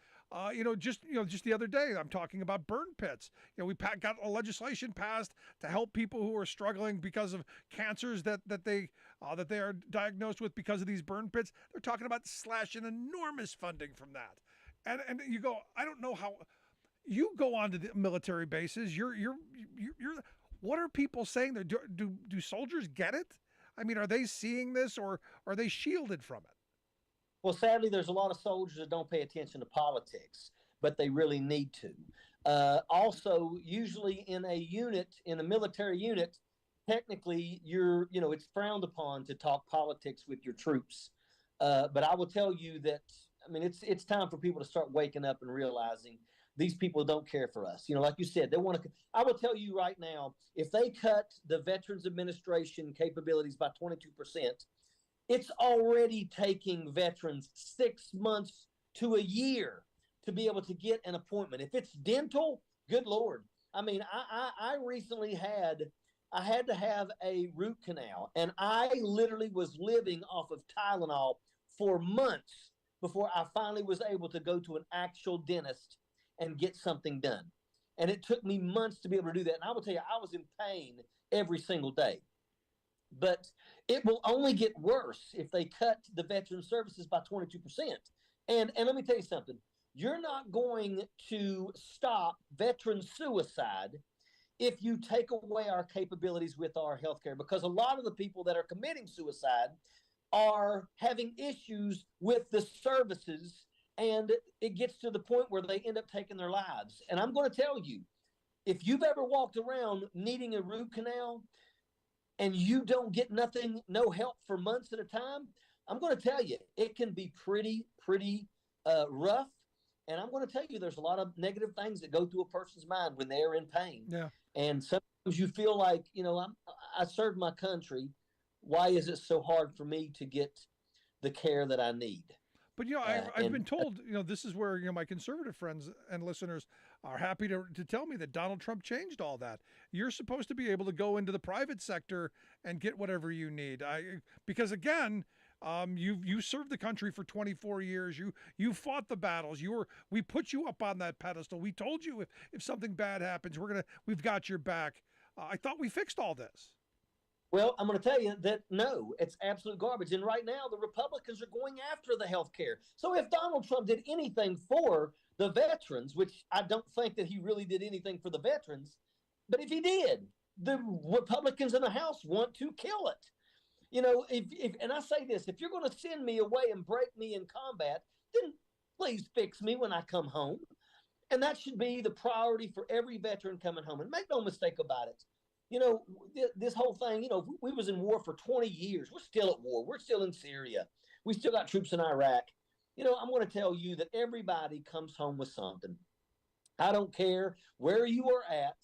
Just the other day, I'm talking about burn pits. We got a legislation passed to help people who are struggling because of cancers that they are diagnosed with because of these burn pits. They're talking about slashing enormous funding from that. And you go, I don't know how you go onto the military bases. You're what are people saying there? Do soldiers get it? I mean, are they seeing this, or are they shielded from it? Well, sadly, there's a lot of soldiers that don't pay attention to politics, but they really need to. Also, usually in a military unit, technically it's frowned upon to talk politics with your troops. But I will tell you that, I mean, it's time for people to start waking up and realizing these people don't care for us. Like you said, they want to. I will tell you right now, if they cut the Veterans Administration capabilities by 22%, it's already taking veterans 6 months to a year to be able to get an appointment. If it's dental, good Lord. I mean, I recently had to have a root canal, and I literally was living off of Tylenol for months before I finally was able to go to an actual dentist and get something done. And it took me months to be able to do that. And I will tell you, I was in pain every single day. But it will only get worse if they cut the veteran services by 22%. And let me tell you something. You're not going to stop veteran suicide if you take away our capabilities with our healthcare, because a lot of the people that are committing suicide are having issues with the services, and it gets to the point where they end up taking their lives. And I'm going to tell you, if you've ever walked around needing a root canal and you don't get no help for months at a time, I'm going to tell you, it can be pretty rough. And I'm going to tell you, there's a lot of negative things that go through a person's mind when they're in pain. Yeah. And sometimes you feel like, I served my country. Why is it so hard for me to get the care that I need? But, I've been told, this is where, my conservative friends and listeners are happy to tell me that Donald Trump changed all that. You're supposed to be able to go into the private sector and get whatever you need. Because again, you served the country for 24 years. You fought the battles. We put you up on that pedestal. We told you if something bad happens, we've got your back. I thought we fixed all this. Well, I'm going to tell you that no, it's absolute garbage. And right now, the Republicans are going after the health care. So if Donald Trump did anything for the veterans, which I don't think that he really did anything for the veterans, but if he did, the Republicans in the House want to kill it. If and I say this, if you're going to send me away and break me in combat, then please fix me when I come home. And that should be the priority for every veteran coming home. And make no mistake about it. This whole thing, we was in war for 20 years. We're still at war. We're still in Syria. We still got troops in Iraq. I'm going to tell you that everybody comes home with something. I don't care where you are at.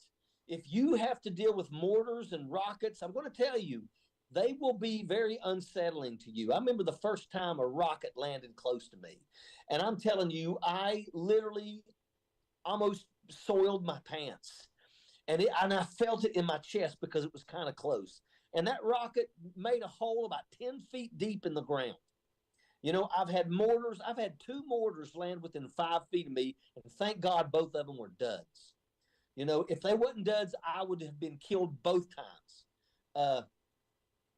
If you have to deal with mortars and rockets, I'm going to tell you, they will be very unsettling to you. I remember the first time a rocket landed close to me. And I'm telling you, I literally almost soiled my pants. And I felt it in my chest because it was kind of close. And that rocket made a hole about 10 feet deep in the ground. I've had 2 mortars land within 5 feet of me. And thank God both of them were duds. If they wasn't duds, I would have been killed both times.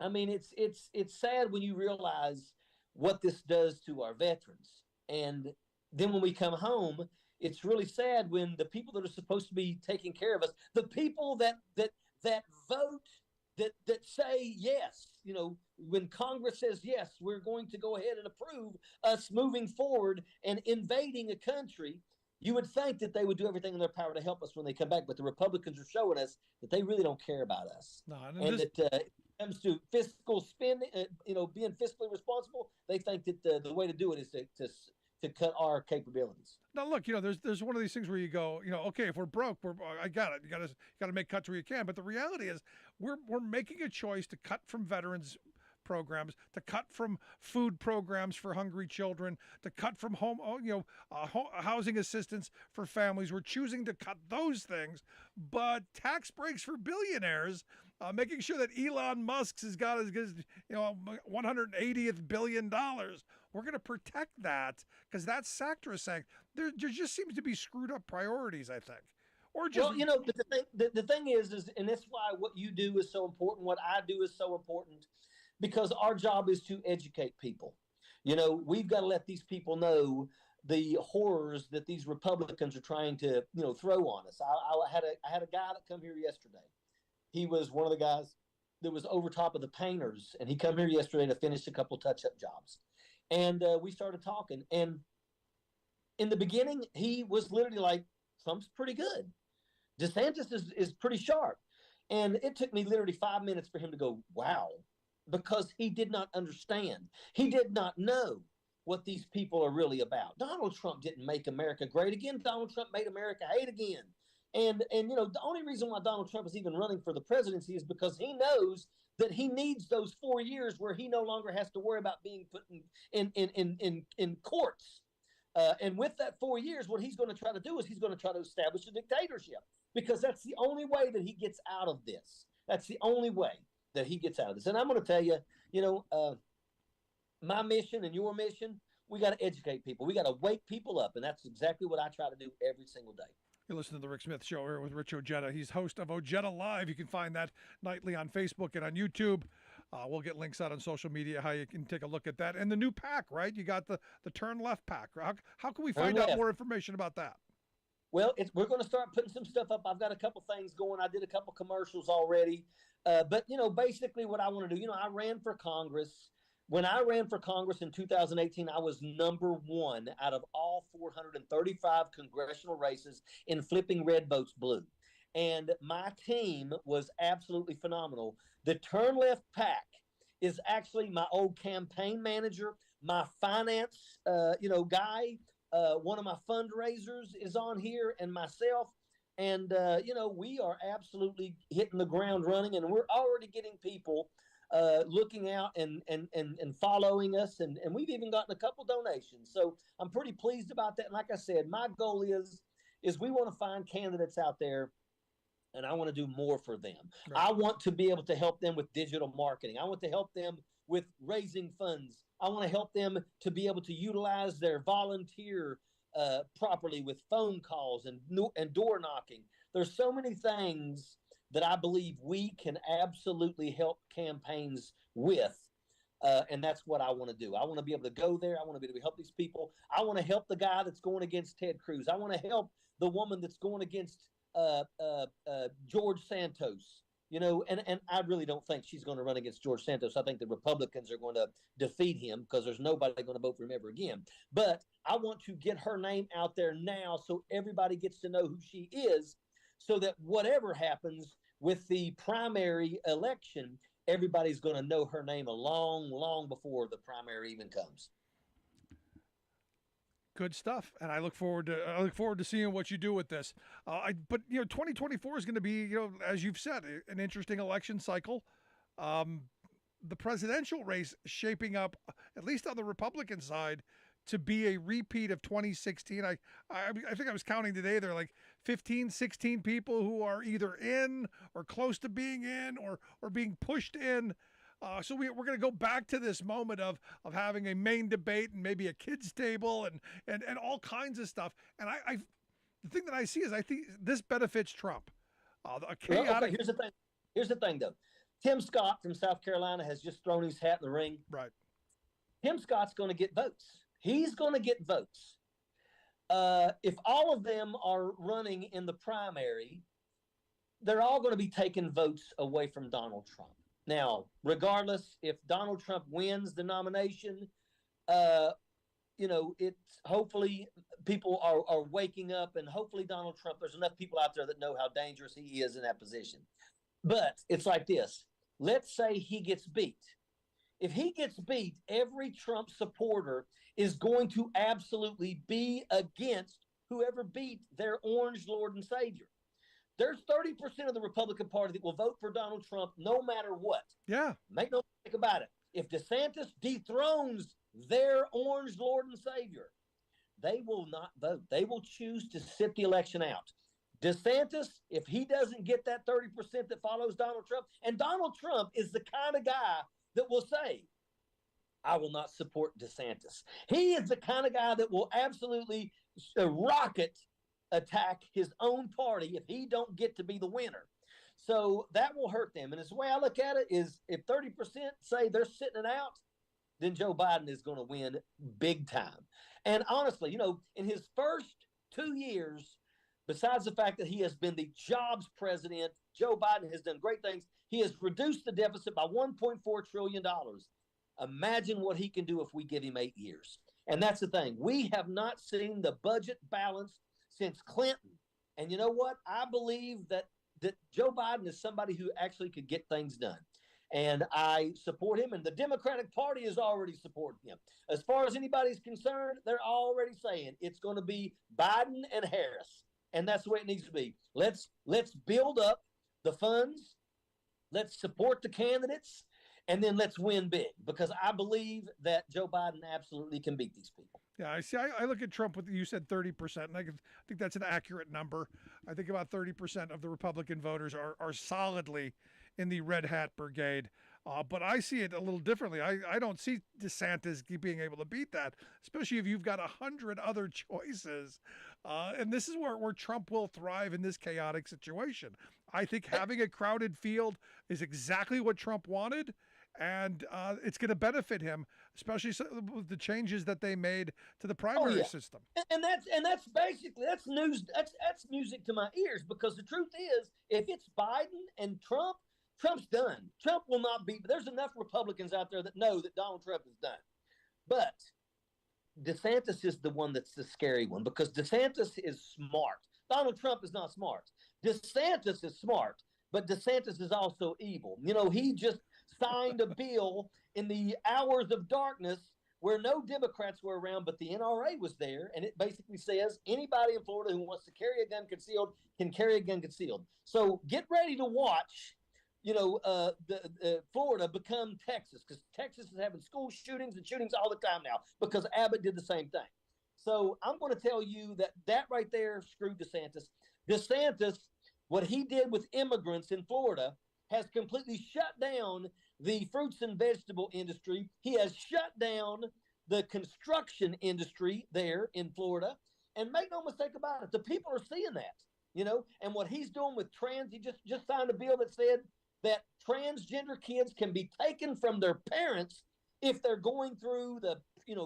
It's sad when you realize what this does to our veterans. And then when we come home, it's really sad when the people that are supposed to be taking care of us, the people that vote, that say yes, when Congress says yes, we're going to go ahead and approve us moving forward and invading a country, you would think that they would do everything in their power to help us when they come back. But the Republicans are showing us that they really don't care about us. When it comes to fiscal spending, being fiscally responsible, they think that the way to do it is to cut our capabilities. Now, look, there's one of these things where you go, okay, if we're broke, I got it. You got to make cuts where you can. But the reality is, we're making a choice to cut from veterans programs, to cut from food programs for hungry children, to cut from housing assistance for families. We're choosing to cut those things, but tax breaks for billionaires. Making sure that Elon Musk has got his $180th billion. We're going to protect that because that's sacrosanct. There just seems to be screwed up priorities, I think. Or just the thing is, and that's why what you do is so important. What I do is so important because our job is to educate people. We've got to let these people know the horrors that these Republicans are trying to throw on us. I had a guy that come here yesterday. He was one of the guys that was over top of the painters, and he come here yesterday to finish a couple touch-up jobs. And we started talking. And in the beginning, he was literally like, Trump's pretty good. DeSantis is pretty sharp. And it took me literally 5 minutes for him to go, wow, because he did not understand. He did not know what these people are really about. Donald Trump didn't make America great again. Donald Trump made America hate again. And the only reason why Donald Trump is even running for the presidency is because he knows that he needs those 4 years where he no longer has to worry about being put in courts. And with that 4 years, what he's going to try to do is he's going to try to establish a dictatorship because that's the only way that he gets out of this. That's the only way that he gets out of this. And I'm going to tell you, my mission and your mission, we got to educate people. We got to wake people up. And that's exactly what I try to do every single day. You're listening to The Rick Smith Show here with Rich Ojeda. He's host of Ojeda Live. You can find that nightly on Facebook and on YouTube. We'll get links out on social media, how you can take a look at that. And the new pack, right? You got the Turn Left pack. How can we find out more information about that? Well, we're going to start putting some stuff up. I've got a couple things going. I did a couple commercials already. But, basically what I want to do, I ran for Congress. When I ran for Congress in 2018, I was number 1 out of all 435 congressional races in flipping red votes blue. And my team was absolutely phenomenal. The Turn Left PAC is actually my old campaign manager, my finance, guy. One of my fundraisers is on here, and myself. And, we are absolutely hitting the ground running, and we're already getting people looking out and following us. And we've even gotten a couple donations. So I'm pretty pleased about that. And like I said, my goal is we want to find candidates out there, and I want to do more for them. Right. I want to be able to help them with digital marketing. I want to help them with raising funds. I want to help them to be able to utilize their volunteer properly with phone calls and door knocking. There's so many things that I believe we can absolutely help campaigns with. And that's what I want to do. I want to be able to go there. I want to be able to help these people. I want to help the guy that's going against Ted Cruz. I want to help the woman that's going against George Santos. You know, and I really don't think she's going to run against George Santos. I think the Republicans are going to defeat him because there's nobody going to vote for him ever again. But I want to get her name out there now so everybody gets to know who she is, so that whatever happens with the primary election, everybody's going to know her name long before the primary even comes. Good stuff, and I look forward to seeing what you do with this. But 2024 is going to be, as you've said, an interesting election cycle. The presidential race shaping up, at least on the Republican side, to be a repeat of 2016. I think I was counting today. There are like 15, 16 people who are either in or close to being in or being pushed in. So we're going to go back to this moment of having a main debate and maybe a kids table and all kinds of stuff. And the thing that I see is I think this benefits Trump. A chaotic. Well, okay, here's the thing, though. Tim Scott from South Carolina has just thrown his hat in the ring. Right. Tim Scott's going to get votes. He's going to get votes. If all of them are running in the primary, they're all going to be taking votes away from Donald Trump. Now, regardless, if Donald Trump wins the nomination, it's hopefully people are waking up, and hopefully Donald Trump, there's enough people out there that know how dangerous he is in that position. But it's like this. Let's say he gets beat. If he gets beat, every Trump supporter is going to absolutely be against whoever beat their orange Lord and Savior. There's 30% of the Republican Party that will vote for Donald Trump no matter what. Yeah. Make no mistake about it. If DeSantis dethrones their orange Lord and Savior, they will not vote. They will choose to sit the election out. DeSantis, if he doesn't get that 30% that follows Donald Trump, and Donald Trump is the kind of guy that will say, I will not support DeSantis. He is the kind of guy that will absolutely rocket attack his own party if he don't get to be the winner. So that will hurt them. And the way I look at it is if 30% say they're sitting it out, then Joe Biden is going to win big time. And honestly, in his first 2 years, besides the fact that he has been the jobs president, Joe Biden has done great things. He has reduced the deficit by $1.4 trillion. Imagine what he can do if we give him 8 years. And that's the thing. We have not seen the budget balance since Clinton. And you know what? I believe that Joe Biden is somebody who actually could get things done. And I support him, and the Democratic Party is already supporting him. As far as anybody's concerned, they're already saying it's going to be Biden and Harris. And that's the way it needs to be. Let's build up the funds. Let's support the candidates. And then let's win big, because I believe that Joe Biden absolutely can beat these people. Yeah, I see. I look at Trump with, you said 30%, and I think that's an accurate number. I think about 30% of the Republican voters are solidly in the red hat brigade. But I see it a little differently. I don't see DeSantis being able to beat that, especially if you've got 100 other choices. And this is where Trump will thrive in this chaotic situation. I think having a crowded field is exactly what Trump wanted. And it's going to benefit him, especially with the changes that they made to the primary system. And that's basically news. That's music to my ears, because the truth is, if it's Biden and Trump, Trump's done. Trump will not be. There's enough Republicans out there that know that Donald Trump is done. But DeSantis is the one that's the scary one, because DeSantis is smart. Donald Trump is not smart. DeSantis is smart, but DeSantis is also evil. He just signed a bill in the hours of darkness where no Democrats were around, but the NRA was there. And it basically says anybody in Florida who wants to carry a gun concealed can carry a gun concealed. So get ready to watch, Florida become Texas, because Texas is having school shootings and shootings all the time now because Abbott did the same thing. So I'm going to tell you that right there screwed DeSantis. DeSantis, what he did with immigrants in Florida has completely shut down the fruits and vegetable industry. He has shut down the construction industry there in Florida. And make no mistake about it, the people are seeing that, and what he's doing with trans, he just signed a bill that said that transgender kids can be taken from their parents if they're going through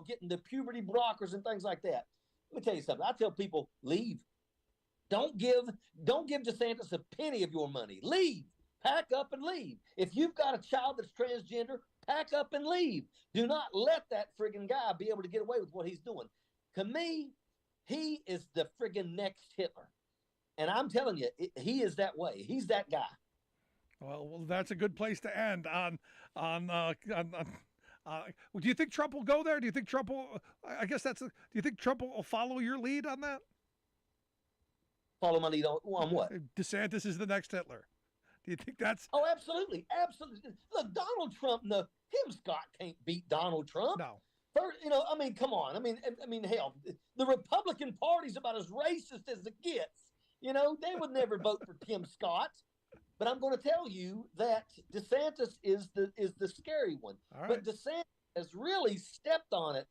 getting the puberty blockers and things like that. Let me tell you something. I tell people, leave. Don't give DeSantis a penny of your money. Leave. Pack up and leave. If you've got a child that's transgender, pack up and leave. Do not let that friggin' guy be able to get away with what he's doing. To me, he is the friggin' next Hitler. And I'm telling you, he is that way. He's that guy. Well, that's a good place to end on. Do you think Trump will go there? Do you think Trump will? I guess do you think Trump will follow your lead on that? Follow my lead on what? DeSantis is the next Hitler. Do you think that's? Oh, absolutely, absolutely. Look, Donald Trump. No, Tim Scott can't beat Donald Trump. No. First, come on. I mean, hell, the Republican Party's about as racist as it gets. They would never vote for Tim Scott. But I'm going to tell you that DeSantis is the scary one. All right. But DeSantis has really stepped on it,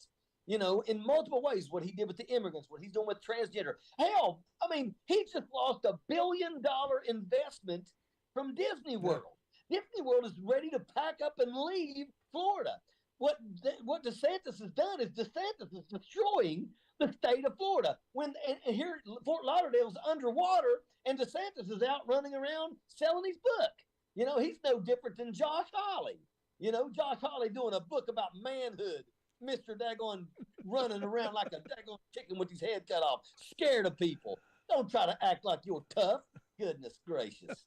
in multiple ways. What he did with the immigrants, what he's doing with transgender. Hell, he just lost $1 billion investment from Disney World. Disney World is ready to pack up and leave Florida. What DeSantis has done is DeSantis is destroying the state of Florida. And here Fort Lauderdale's underwater, and DeSantis is out running around selling his book. He's no different than Josh Hawley. Josh Hawley doing a book about manhood. Mr. Daggone running around like a daggone chicken with his head cut off, scared of people. Don't try to act like you're tough. Goodness gracious.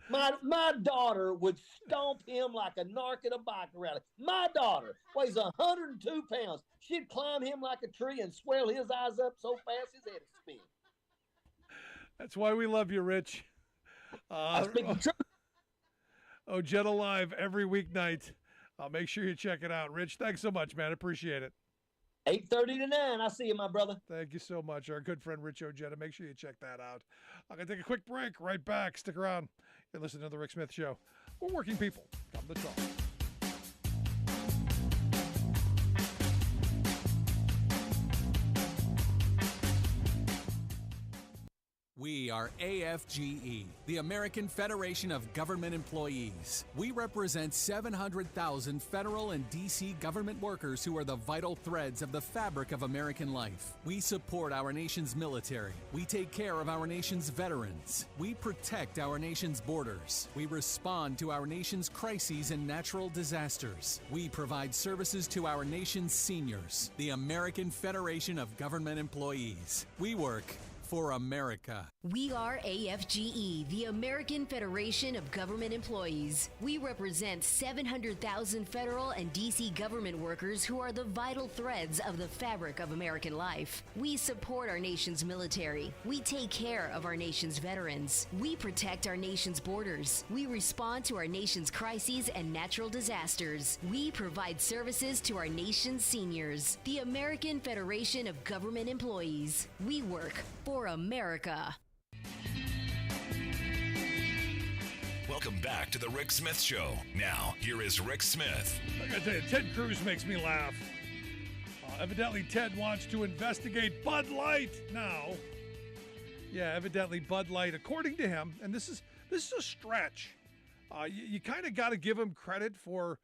My daughter would stomp him like a narc at a bike rally. My daughter weighs 102 pounds. She'd climb him like a tree and swell his eyes up so fast his head would spin. That's why we love you, Rich. I speak the truth. Ojeda Live every weeknight. Make sure you check it out. Rich, thanks so much, man. Appreciate it. 8:30 to 9. I see you, my brother. Thank you so much. Our good friend Rich Ojeda. Make sure you check that out. I'm going to take a quick break. Right back. Stick around. You're listening to The Rick Smith Show. We're working people. Come to talk. We are AFGE, the American Federation of Government Employees. We represent 700,000 federal and D.C. government workers who are the vital threads of the fabric of American life. We support our nation's military. We take care of our nation's veterans. We protect our nation's borders. We respond to our nation's crises and natural disasters. We provide services to our nation's seniors. The American Federation of Government Employees. We work for America. We are AFGE, the American Federation of Government Employees. We represent 700,000 federal and D.C. government workers who are the vital threads of the fabric of American life. We support our nation's military. We take care of our nation's veterans. We protect our nation's borders. We respond to our nation's crises and natural disasters. We provide services to our nation's seniors. The American Federation of Government Employees. We work for America. Welcome back to the Rick Smith Show. Now, here is Rick Smith. I gotta tell you, Ted Cruz makes me laugh. Evidently, Ted wants to investigate Bud Light now. Yeah, evidently Bud Light, according to him, and this is a stretch. You kind of got to give him credit for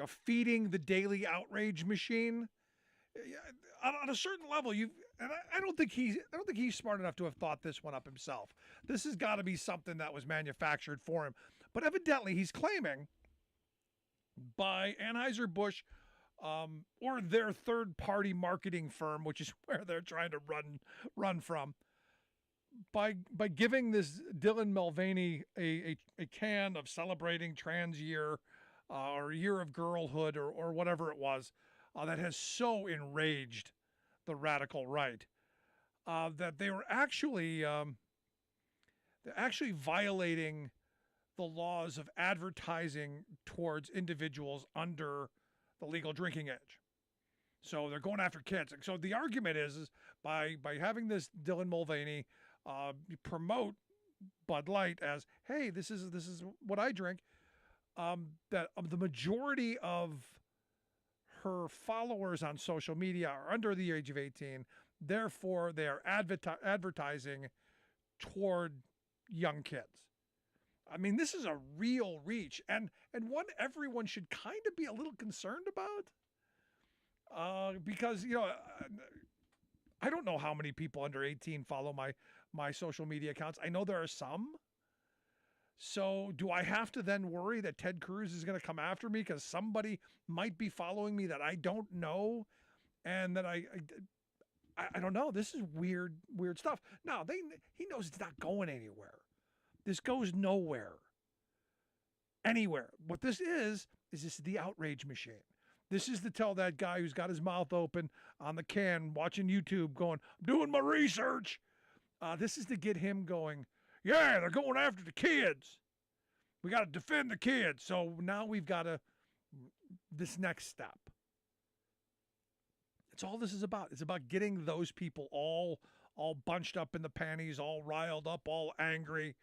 feeding the daily outrage machine. On a certain level, I don't think he's smart enough to have thought this one up himself. This has got to be something that was manufactured for him. But evidently, he's claiming by Anheuser-Busch or their third-party marketing firm, which is where they're trying to run from, by giving this Dylan Mulvaney a can of celebrating trans year or year of girlhood or whatever it was that has so enraged the radical right that they were actually violating the laws of advertising towards individuals under the legal drinking age. So they're going after kids. So the argument is by having this Dylan Mulvaney promote Bud Light as, hey, this is what I drink, that the majority of her followers on social media are under the age of 18. Therefore, they are advertising toward young kids. I mean, this is a real reach, and one everyone should kind of be a little concerned about, because, you know, I don't know how many people under 18 follow my social media accounts. I know there are some. So do I have to then worry that Ted Cruz is going to come after me because somebody might be following me that I don't know, and that I don't know. This is weird stuff. Now, he knows it's not going anywhere. This goes nowhere. Anywhere. What this is this the outrage machine. This is to tell that guy who's got his mouth open on the can watching YouTube going, I'm doing my research. This is to get him going, yeah, they're going after the kids. We got to defend the kids. So now we've got this next step. That's all this is about. It's about getting those people all bunched up in the panties, all riled up, all angry.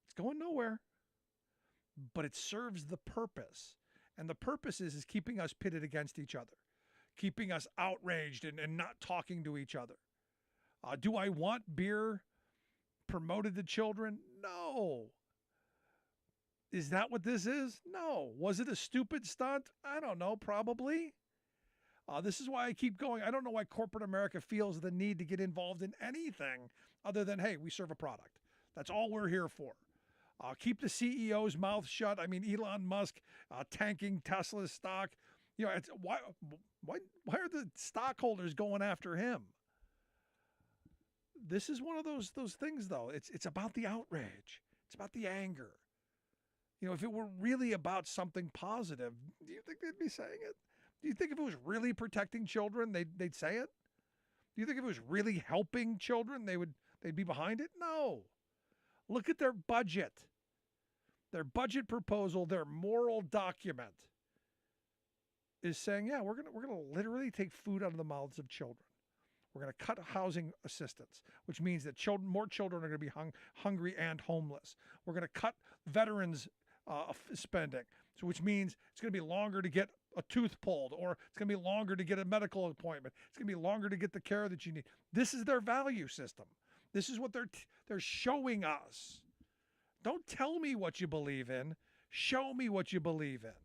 It's going nowhere. But it serves the purpose. And the purpose is keeping us pitted against each other, keeping us outraged and not talking to each other. Do I want beer promoted to children? No. Is that what this is? No. Was it a stupid stunt? I don't know, probably. This is why I keep going. I don't know why corporate America feels the need to get involved in anything other than, hey, we serve a product. That's all we're here for. Keep the CEO's mouth shut. I mean, Elon Musk tanking Tesla's stock. You know, why are the stockholders going after him? This is one of those things, though. It's about the outrage. It's about the anger. You know, if it were really about something positive, do you think they'd be saying it? Do you think if it was really protecting children, they'd say it? Do you think if it was really helping children, they'd be behind it? No. Look at their budget. Their budget proposal, their moral document is saying, yeah, we're gonna literally take food out of the mouths of children. We're going to cut housing assistance, which means that more children are going to be hungry and homeless. We're going to cut veterans spending, which means it's going to be longer to get a tooth pulled, or it's going to be longer to get a medical appointment. It's going to be longer to get the care that you need. This is their value system. This is what they're showing us. Don't tell me what you believe in. Show me what you believe in.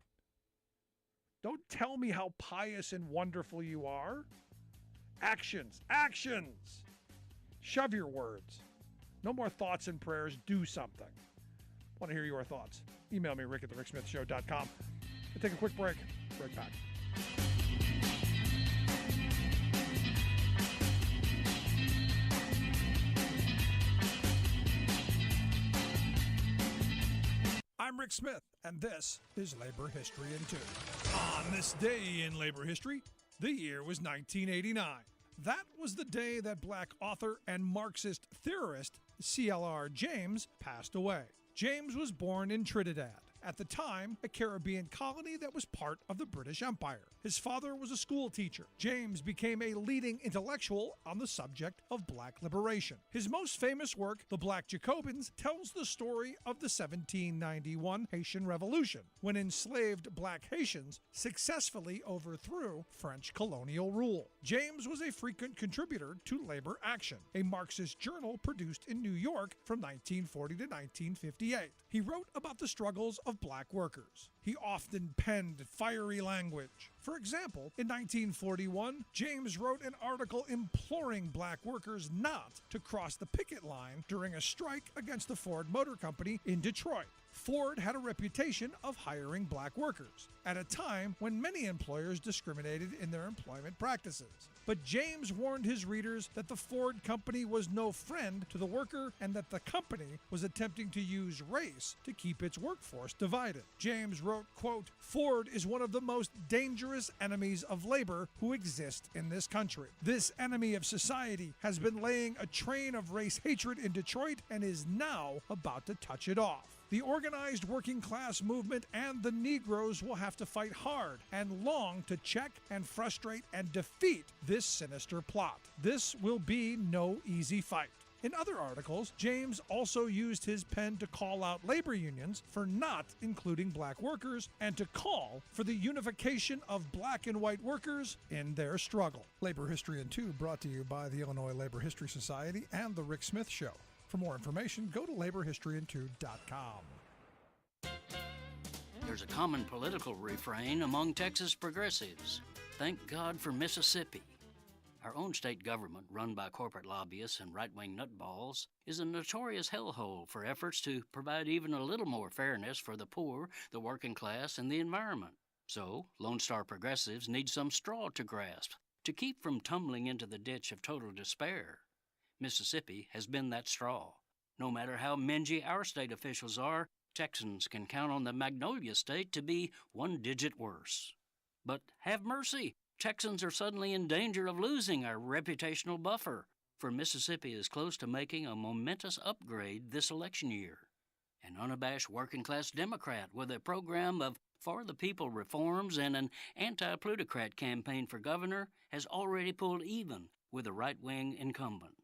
Don't tell me how pious and wonderful you are. Actions. Shove your words. No more thoughts and prayers. Do something. Want to hear your thoughts? Email me, rick@thericksmithshow.com. We'll take a quick break. Right back. I'm Rick Smith, and this is Labor History in 2. On this day in labor history, the year was 1989. That was the day that black author and Marxist theorist C.L.R. James passed away. James was born in Trinidad, at the time a Caribbean colony that was part of the British Empire. His father was a school teacher. James became a leading intellectual on the subject of black liberation. His most famous work, The Black Jacobins, tells the story of the 1791 Haitian Revolution, when enslaved black Haitians successfully overthrew French colonial rule. James was a frequent contributor to Labor Action, a Marxist journal produced in New York from 1940 to 1958. He wrote about the struggles of black workers. He often penned fiery language. For example, in 1941, James wrote an article imploring black workers not to cross the picket line during a strike against the Ford Motor Company in Detroit. Ford had a reputation of hiring black workers at a time when many employers discriminated in their employment practices. But James warned his readers that the Ford Company was no friend to the worker and that the company was attempting to use race to keep its workforce divided. James wrote, quote, "Ford is one of the most dangerous enemies of labor who exist in this country. This enemy of society has been laying a train of race hatred in Detroit and is now about to touch it off." The organized working class movement and the Negroes will have to fight hard and long to check and frustrate and defeat this sinister plot. This will be no easy fight. In other articles, James also used his pen to call out labor unions for not including black workers and to call for the unification of black and white workers in their struggle. Labor History in 2 brought to you by the Illinois Labor History Society and The Rick Smith Show. For more information, go to laborhistoryin2.com. There's a common political refrain among Texas progressives. Thank God for Mississippi. Our own state government, run by corporate lobbyists and right-wing nutballs, is a notorious hellhole for efforts to provide even a little more fairness for the poor, the working class, and the environment. So, Lone Star progressives need some straw to grasp to keep from tumbling into the ditch of total despair. Mississippi has been that straw. No matter how mingy our state officials are, Texans can count on the Magnolia State to be one digit worse. But have mercy! Texans are suddenly in danger of losing our reputational buffer, for Mississippi is close to making a momentous upgrade this election year. An unabashed working-class Democrat with a program of for-the-people reforms and an anti-plutocrat campaign for governor has already pulled even with a right-wing incumbent.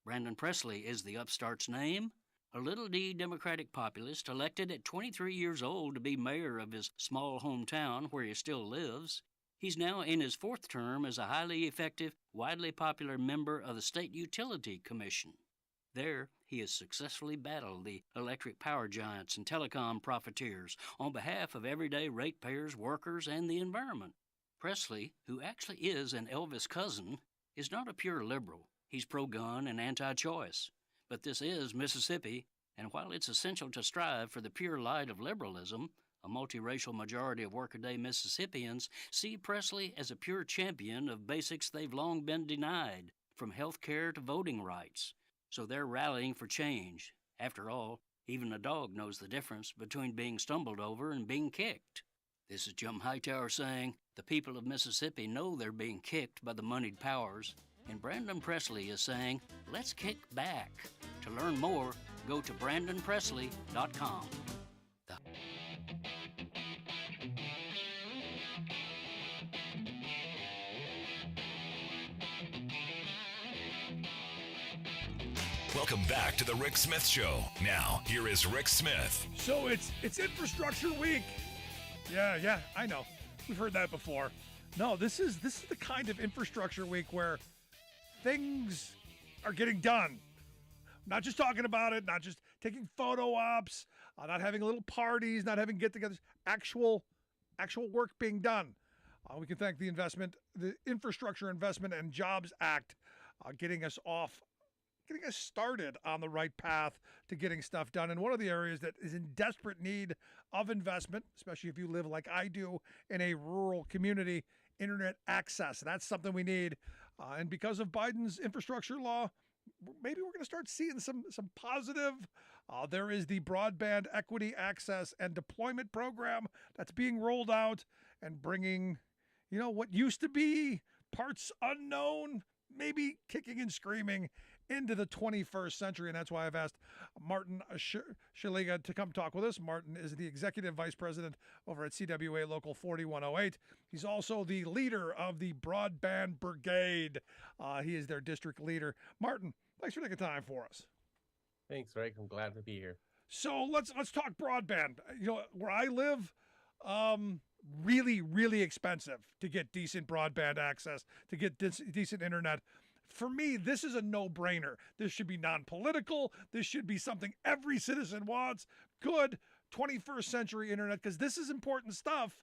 Brandon Presley is the upstart's name, a little D Democratic populist elected at 23 years old to be mayor of his small hometown where he still lives. He's now in his fourth term as a highly effective, widely popular member of the State Utility Commission. There, he has successfully battled the electric power giants and telecom profiteers on behalf of everyday ratepayers, workers, and the environment. Presley, who actually is an Elvis cousin, is not a pure liberal. He's pro-gun and anti-choice. But this is Mississippi, and while it's essential to strive for the pure light of liberalism, a multiracial majority of workaday Mississippians see Presley as a pure champion of basics they've long been denied, from health care to voting rights. So they're rallying for change. After all, even a dog knows the difference between being stumbled over and being kicked. This is Jim Hightower saying, the people of Mississippi know they're being kicked by the moneyed powers. And Brandon Presley is saying, let's kick back. To learn more, go to brandonpresley.com. Welcome back to the Rick Smith Show. Now, here is Rick Smith. So it's infrastructure week. Yeah, I know. We've heard that before. No, this is the kind of infrastructure week where things are getting done. Not just talking about it, not just taking photo ops, not having little parties, not having get-togethers. Actual work being done. We can thank the Infrastructure Investment and Jobs Act, getting us started on the right path to getting stuff done. And one of the areas that is in desperate need of investment, especially if you live like I do in a rural community, internet access. That's something we need. And because of Biden's infrastructure law, maybe we're going to start seeing some positive. There is the Broadband Equity Access and Deployment Program that's being rolled out and bringing, what used to be parts unknown, maybe kicking and screaming into the 21st century. And that's why I've asked Martin Shaliga to come talk with us. Martin is the Executive Vice President over at CWA Local 4108. He's also the leader of the Broadband Brigade. He is their district leader. Martin, thanks for taking time for us. Thanks, Rick. I'm glad to be here. So let's talk broadband. Where I live, really, really expensive to get decent broadband access, to get decent internet. For me, this is a no-brainer. This should be non-political. This should be something every citizen wants. Good 21st century internet, because this is important stuff.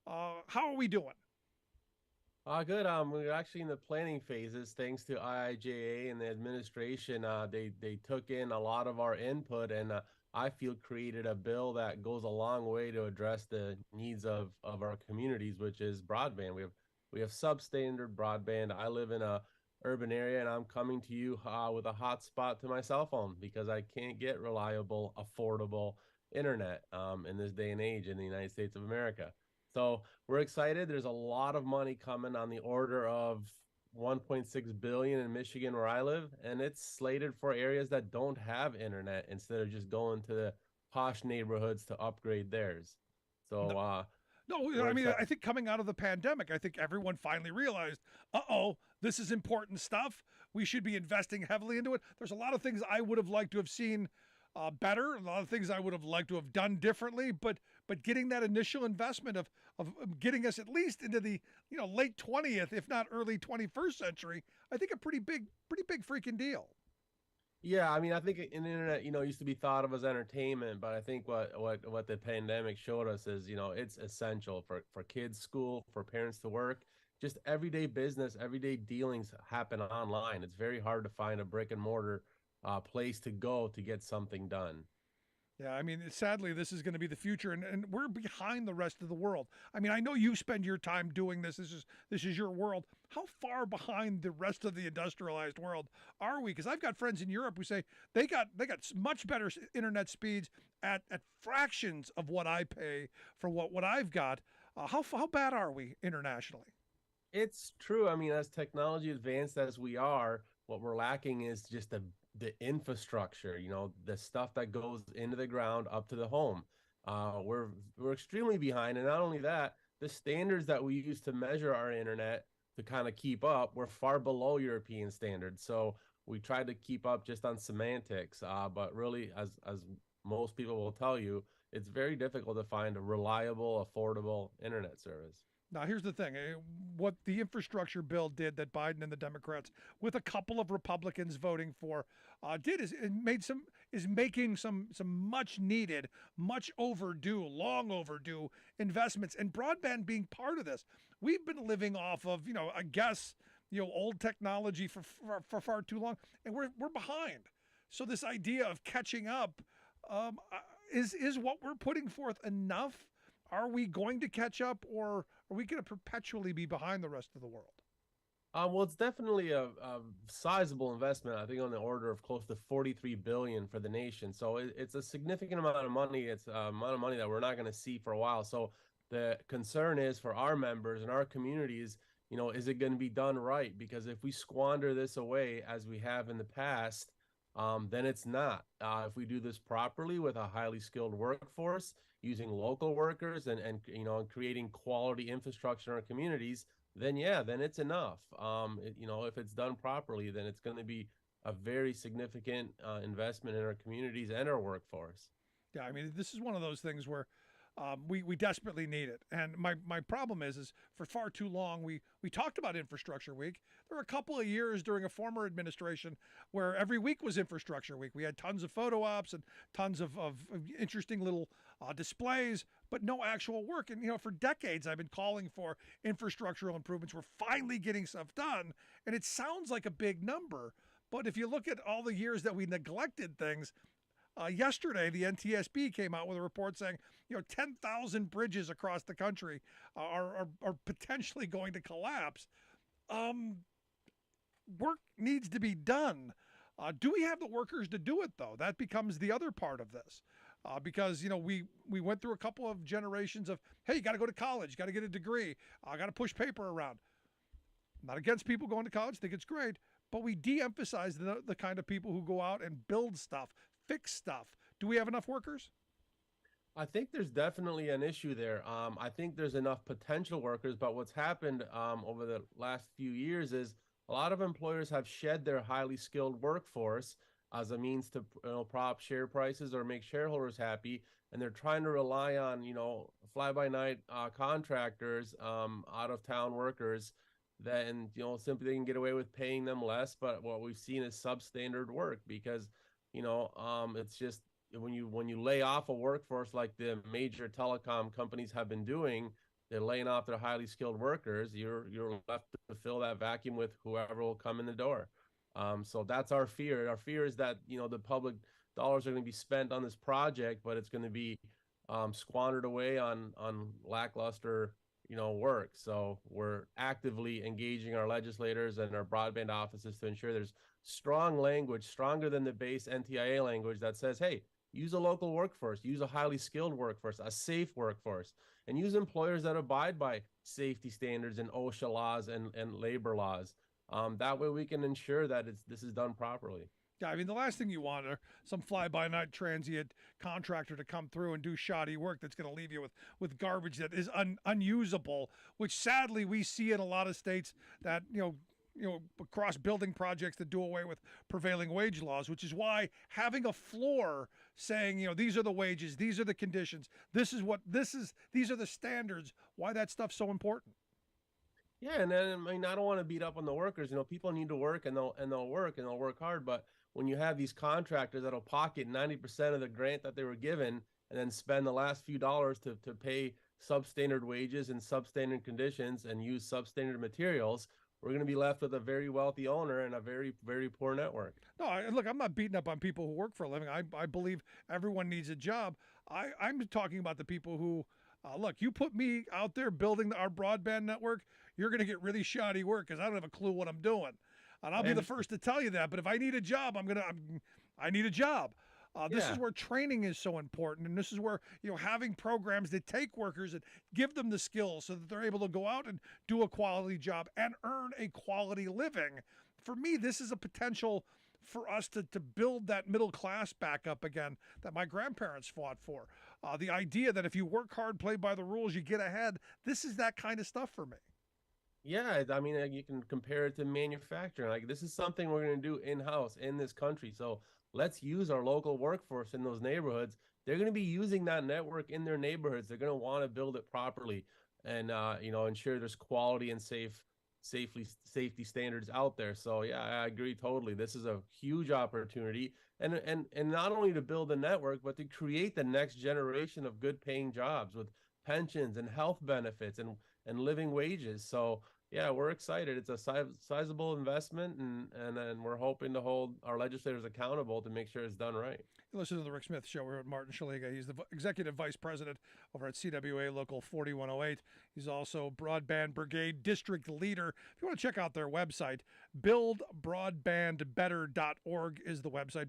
How are we doing? Good. We're actually in the planning phases, thanks to IIJA and the administration. They took in a lot of our input, and I feel created a bill that goes a long way to address the needs of our communities, which is broadband. We have substandard broadband. I live in a urban area, and I'm coming to you with a hotspot to my cell phone because I can't get reliable, affordable internet in this day and age in the United States of America. So we're excited. There's a lot of money coming, on the order of $1.6 billion in Michigan, where I live, and it's slated for areas that don't have internet instead of just going to posh neighborhoods to upgrade theirs. So No, I mean, I think coming out of the pandemic, I think everyone finally realized, this is important stuff. We should be investing heavily into it. There's a lot of things I would have liked to have seen better, a lot of things I would have liked to have done differently, but getting that initial investment of getting us at least into the late 20th, if not early 21st century, I think a pretty big freaking deal. Yeah, I mean, I think internet, used to be thought of as entertainment, but I think what the pandemic showed us is, it's essential for kids' school, for parents to work, just everyday business, everyday dealings happen online. It's very hard to find a brick and mortar place to go to get something done. Yeah, I mean, sadly, this is going to be the future, and we're behind the rest of the world. I mean, I know you spend your time doing this. This is your world. How far behind the rest of the industrialized world are we? Because I've got friends in Europe who say they got much better internet speeds at fractions of what I pay for what I've got. How bad are we internationally? It's true. I mean, as technology advanced as we are, what we're lacking is just the infrastructure, the stuff that goes into the ground up to the home. We're extremely behind. And not only that, the standards that we use to measure our internet to kind of keep up, we're far below European standards. So we try to keep up just on semantics. But really, as most people will tell you, it's very difficult to find a reliable, affordable internet service. Now, here's the thing. What the infrastructure bill did that Biden and the Democrats, with a couple of Republicans voting for, is making some much needed, much overdue, long overdue investments, and broadband being part of this. We've been living off of, I guess, old technology for far too long, and we're behind. So this idea of catching up is what we're putting forth enough? Are we going to catch up, or are we going to perpetually be behind the rest of the world? Well, it's definitely a sizable investment. I think on the order of close to $43 billion for the nation. So it's a significant amount of money. It's a amount of money that we're not going to see for a while. So the concern is for our members and our communities, is it going to be done right? Because if we squander this away as we have in the past, then it's not. If we do this properly with a highly skilled workforce, using local workers and creating quality infrastructure in our communities, then it's enough. If it's done properly, then it's going to be a very significant investment in our communities and our workforce. Yeah, I mean, this is one of those things where we desperately need it. And my problem is for far too long, we talked about Infrastructure Week. There were a couple of years during a former administration where every week was Infrastructure Week. We had tons of photo ops and tons of interesting little displays, but no actual work. And, for decades, I've been calling for infrastructural improvements. We're finally getting stuff done. And it sounds like a big number. But if you look at all the years that we neglected things, yesterday, the NTSB came out with a report saying, 10,000 bridges across the country are potentially going to collapse. Work needs to be done. Do we have the workers to do it, though? That becomes the other part of this. Because, we went through a couple of generations of, hey, you got to go to college, got to get a degree, got to push paper around. Not against people going to college, think it's great, but we de-emphasize the kind of people who go out and build stuff, fix stuff. Do we have enough workers? I think there's definitely an issue there. I think there's enough potential workers, but what's happened over the last few years is a lot of employers have shed their highly skilled workforce as a means to prop share prices or make shareholders happy, and they're trying to rely on fly-by-night contractors, out-of-town workers that simply they can get away with paying them less. But what we've seen is substandard work because it's just when you lay off a workforce like the major telecom companies have been doing, they're laying off their highly skilled workers. You're left to fill that vacuum with whoever will come in the door. So that's our fear. Our fear is that the public dollars are going to be spent on this project, but it's going to be squandered away on lackluster work. So we're actively engaging our legislators and our broadband offices to ensure there's strong language, stronger than the base NTIA language that says, hey, use a local workforce, use a highly skilled workforce, a safe workforce, and use employers that abide by safety standards and OSHA laws and labor laws. That way we can ensure that this is done properly. Yeah, I mean, the last thing you want are some fly-by-night transient contractor to come through and do shoddy work that's going to leave you with garbage that is unusable, which sadly we see in a lot of states that, across building projects that do away with prevailing wage laws, which is why having a floor saying, these are the wages, these are the conditions, these are the standards, why that stuff's so important. Yeah, and then I mean, I don't want to beat up on the workers. People need to work, and they'll work hard. But when you have these contractors that'll pocket 90% of the grant that they were given, and then spend the last few dollars to pay substandard wages and substandard conditions and use substandard materials, we're going to be left with a very wealthy owner and a very, very poor network. No, look, I'm not beating up on people who work for a living. I believe everyone needs a job. I'm talking about the people who, look, you put me out there building our broadband network, you're going to get really shoddy work because I don't have a clue what I'm doing. And I'll be the first to tell you that. But if I need a job, I need a job. This is where training is so important. And this is where, having programs that take workers and give them the skills so that they're able to go out and do a quality job and earn a quality living. For me, this is a potential for us to build that middle class back up again that my grandparents fought for. The idea that if you work hard, play by the rules, you get ahead. This is that kind of stuff for me. Yeah, I mean, you can compare it to manufacturing. Like, this is something we're going to do in-house in this country. So let's use our local workforce in those neighborhoods. They're going to be using that network in their neighborhoods. They're going to want to build it properly and, ensure there's quality and safety standards out there. So yeah, I agree totally. This is a huge opportunity, and not only to build a network, but to create the next generation of good paying jobs with pensions and health benefits and living wages. So yeah, we're excited. It's a sizable investment, and we're hoping to hold our legislators accountable to make sure it's done right. You listen to the Rick Smith Show. We're with Martin Shaliga. He's the Executive Vice President over at CWA Local 4108. He's also Broadband Brigade District Leader. If you want to check out their website, buildbroadbandbetter.org is the website,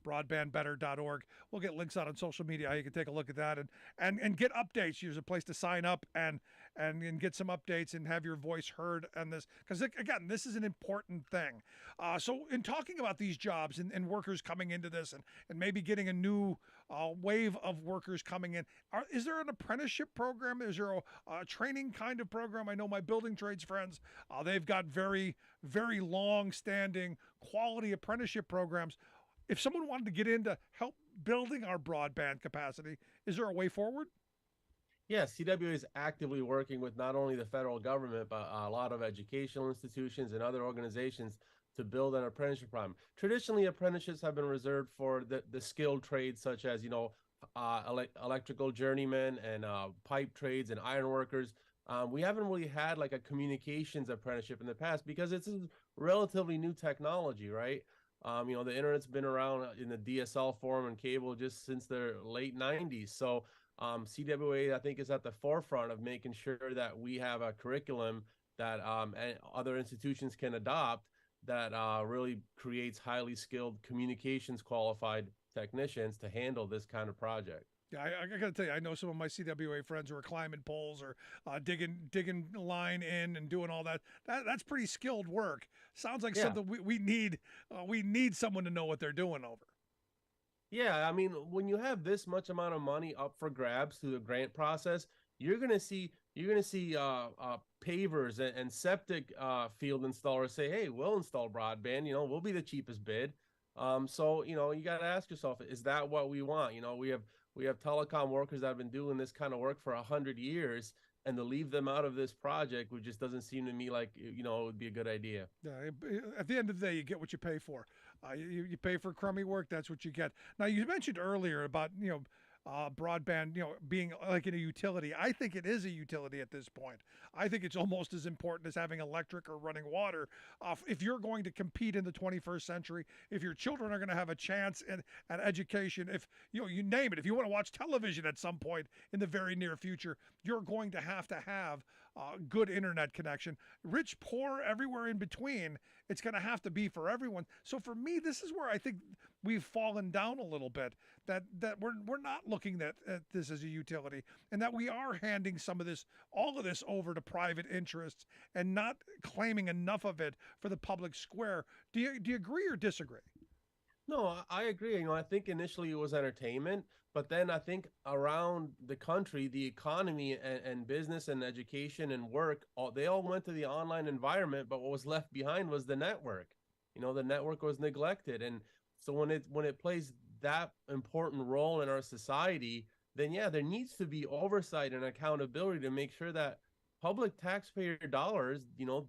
buildbroadbandbetter.org. We'll get links out on social media how you can take a look at that and get updates. There's a place to sign up and get some updates and have your voice heard on this. Because, again, this is an important thing. So in talking about these jobs and workers coming into this and maybe getting a new wave of workers coming in, is there an apprenticeship program? Is there a training kind of program? I know my building trades friends, they've got very, very long-standing quality apprenticeship programs. If someone wanted to get in to help building our broadband capacity, is there a way forward? Yeah, CWA is actively working with not only the federal government, but a lot of educational institutions and other organizations to build an apprenticeship program. Traditionally, apprenticeships have been reserved for the skilled trades such as, electrical journeymen and pipe trades and iron workers. We haven't really had like a communications apprenticeship in the past because it's a relatively new technology, right? The internet's been around in the DSL form and cable just since the late 90s. So CWA, I think, is at the forefront of making sure that we have a curriculum that and other institutions can adopt that really creates highly skilled communications qualified technicians to handle this kind of project. Yeah, I got to tell you, I know some of my CWA friends who are climbing poles or digging line in and doing all that. That's pretty skilled work. Sounds like something we need. We need someone to know what they're doing over. Yeah, I mean, when you have this much amount of money up for grabs through the grant process, you're gonna see pavers and septic field installers say, "Hey, we'll install broadband. We'll be the cheapest bid." So you got to ask yourself, is that what we want? We have telecom workers that have been doing this kind of work for 100 years, and to leave them out of this project, which just doesn't seem to me like it would be a good idea. Yeah, at the end of the day, you get what you pay for. You pay for crummy work, that's what you get. Now, you mentioned earlier about broadband, being like in a utility. I think it is a utility at this point. I think it's almost as important as having electric or running water. If you're going to compete in the 21st century, if your children are going to have a chance at education, if you name it, if you want to watch television at some point in the very near future, you're going to have good internet connection. Rich, poor, everywhere in between. It's going to have to be for everyone. So for me, this is where I think we've fallen down a little bit, that we're not looking at this as a utility, and that we are handing all of this over to private interests and not claiming enough of it for the public square. Do you agree or disagree? No, I agree. I think initially it was entertainment, but then I think around the country, the economy and business and education and work, they all went to the online environment, but what was left behind was the network. The network was neglected. And so when it plays that important role in our society, then yeah, there needs to be oversight and accountability to make sure that public taxpayer dollars,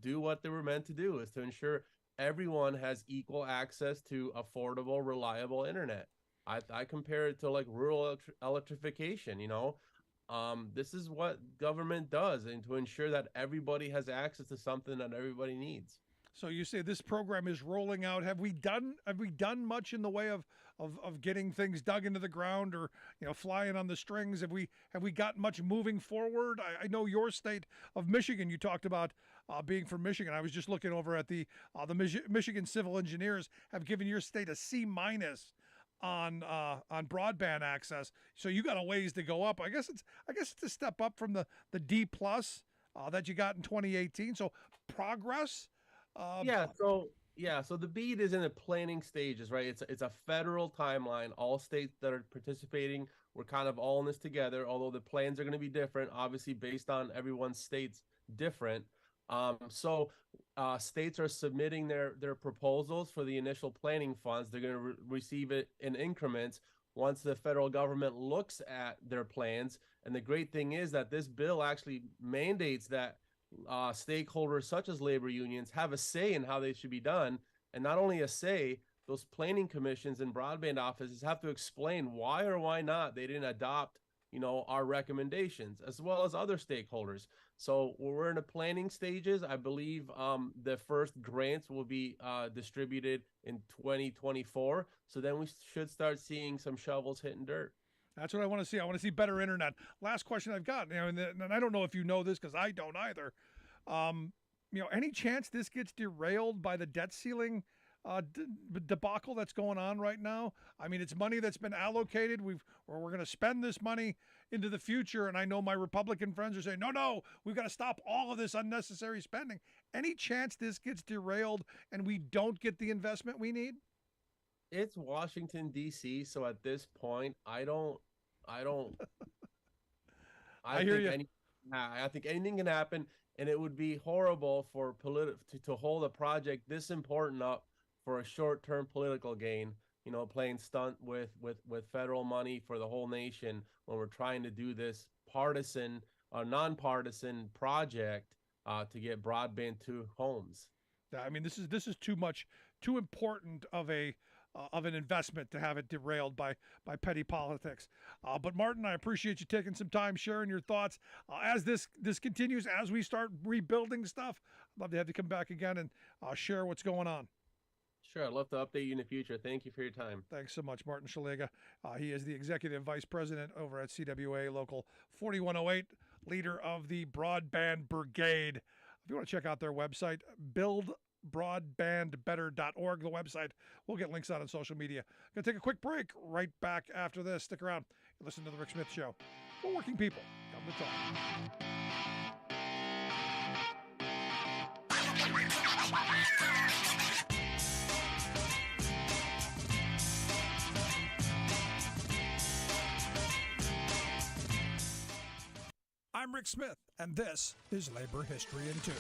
do what they were meant to do, is to ensure everyone has equal access to affordable, reliable internet. I compare it to like rural electrification. This is what government does, and to ensure that everybody has access to something that everybody needs. So you say this program is rolling out. Have we done much in the way of getting things dug into the ground, or flying on the strings? Have we got much moving forward? I know your state of Michigan. You talked about being from Michigan. I was just looking over at the Michigan Civil Engineers have given your state a C- on broadband access. So you got a ways to go up. I guess it's a step up from the D+ that you got in 2018. So progress. So the BEAD is in the planning stages, right? It's a federal timeline. All states that are participating, we're kind of all in this together, although the plans are going to be different, obviously based on everyone's state's different. States are submitting their proposals for the initial planning funds. They're going to receive it in increments once the federal government looks at their plans. And the great thing is that this bill actually mandates that stakeholders such as labor unions have a say in how they should be done. And not only a say, those planning commissions and broadband offices have to explain why or why not they didn't adopt our recommendations, as well as other stakeholders. So we're in the planning stages. I believe the first grants will be distributed in 2024. So then we should start seeing some shovels hitting dirt. That's what I want to see. I want to see better internet. Last question I've got, and I don't know if you know this because I don't either. Any chance this gets derailed by the debt ceiling debacle that's going on right now? I mean, it's money that's been allocated. We're going to spend this money into the future, and I know my Republican friends are saying, no, we've got to stop all of this unnecessary spending. Any chance this gets derailed and we don't get the investment we need? It's Washington, D.C., so at this point, I hear you. I think anything can happen, and it would be horrible for to hold a project this important up for a short-term political gain, playing stunt with federal money for the whole nation when we're trying to do this nonpartisan project to get broadband to homes. I mean, this is too important of an investment to have it derailed by petty politics. But Martin, I appreciate you taking some time sharing your thoughts. As this continues, as we start rebuilding stuff, I'd love to have you come back again and share what's going on. Sure, I'd love to update you in the future. Thank you for your time. Thanks so much, Martin Shalega. He is the Executive Vice President over at CWA Local 4108, leader of the Broadband Brigade. If you want to check out their website, buildbroadbandbetter.org, the website. We'll get links out on social media. Going to take a quick break. Right back after this. Stick around. Listen to The Rick Smith Show. For working people. Come to talk. I'm Rick Smith, and this is Labor History in 2.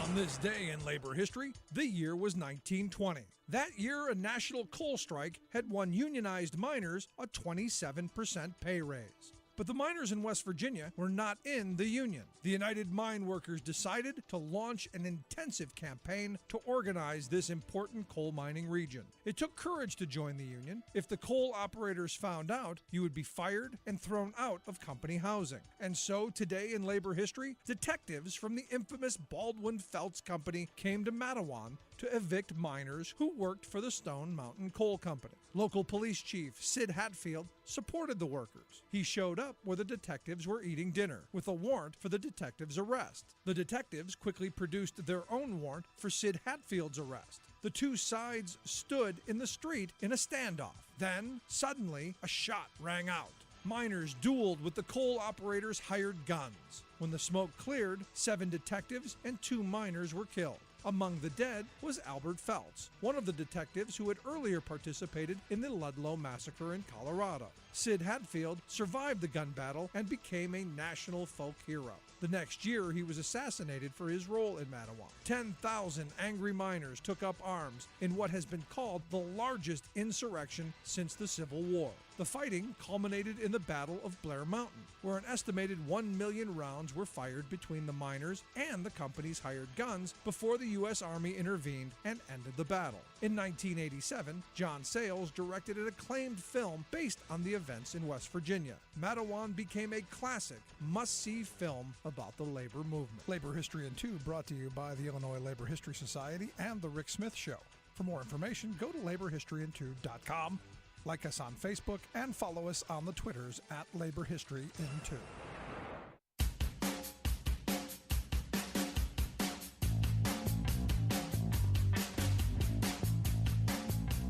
On this day in labor history, the year was 1920. That year, a national coal strike had won unionized miners a 27% pay raise. But the miners in West Virginia were not in the union. The United Mine Workers decided to launch an intensive campaign to organize this important coal mining region. It took courage to join the union. If the coal operators found out, you would be fired and thrown out of company housing. And so, today in labor history, detectives from the infamous Baldwin Felts Company came to Matawan to evict miners who worked for the Stone Mountain Coal Company. Local police chief Sid Hatfield supported the workers. He showed up where the detectives were eating dinner with a warrant for the detectives' arrest. The detectives quickly produced their own warrant for Sid Hatfield's arrest. The two sides stood in the street in a standoff. Then, suddenly, a shot rang out. Miners dueled with the coal operators' hired guns. When the smoke cleared, 7 detectives and 2 miners were killed. Among the dead was Albert Feltz, one of the detectives who had earlier participated in the Ludlow massacre in Colorado. Sid Hatfield survived the gun battle and became a national folk hero. The next year, he was assassinated for his role in Mattawan. 10,000 angry miners took up arms in what has been called the largest insurrection since the Civil War. The fighting culminated in the Battle of Blair Mountain, where an estimated 1 million rounds were fired between the miners and the company's hired guns before the U.S. Army intervened and ended the battle. In 1987, John Sayles directed an acclaimed film based on the events in West Virginia. Mattawan became a classic, must-see film about the labor movement. Labor History in 2 brought to you by the Illinois Labor History Society and The Rick Smith Show. For more information, go to laborhistoryin2.com. Like us on Facebook and follow us on the Twitters at Labor History in 2.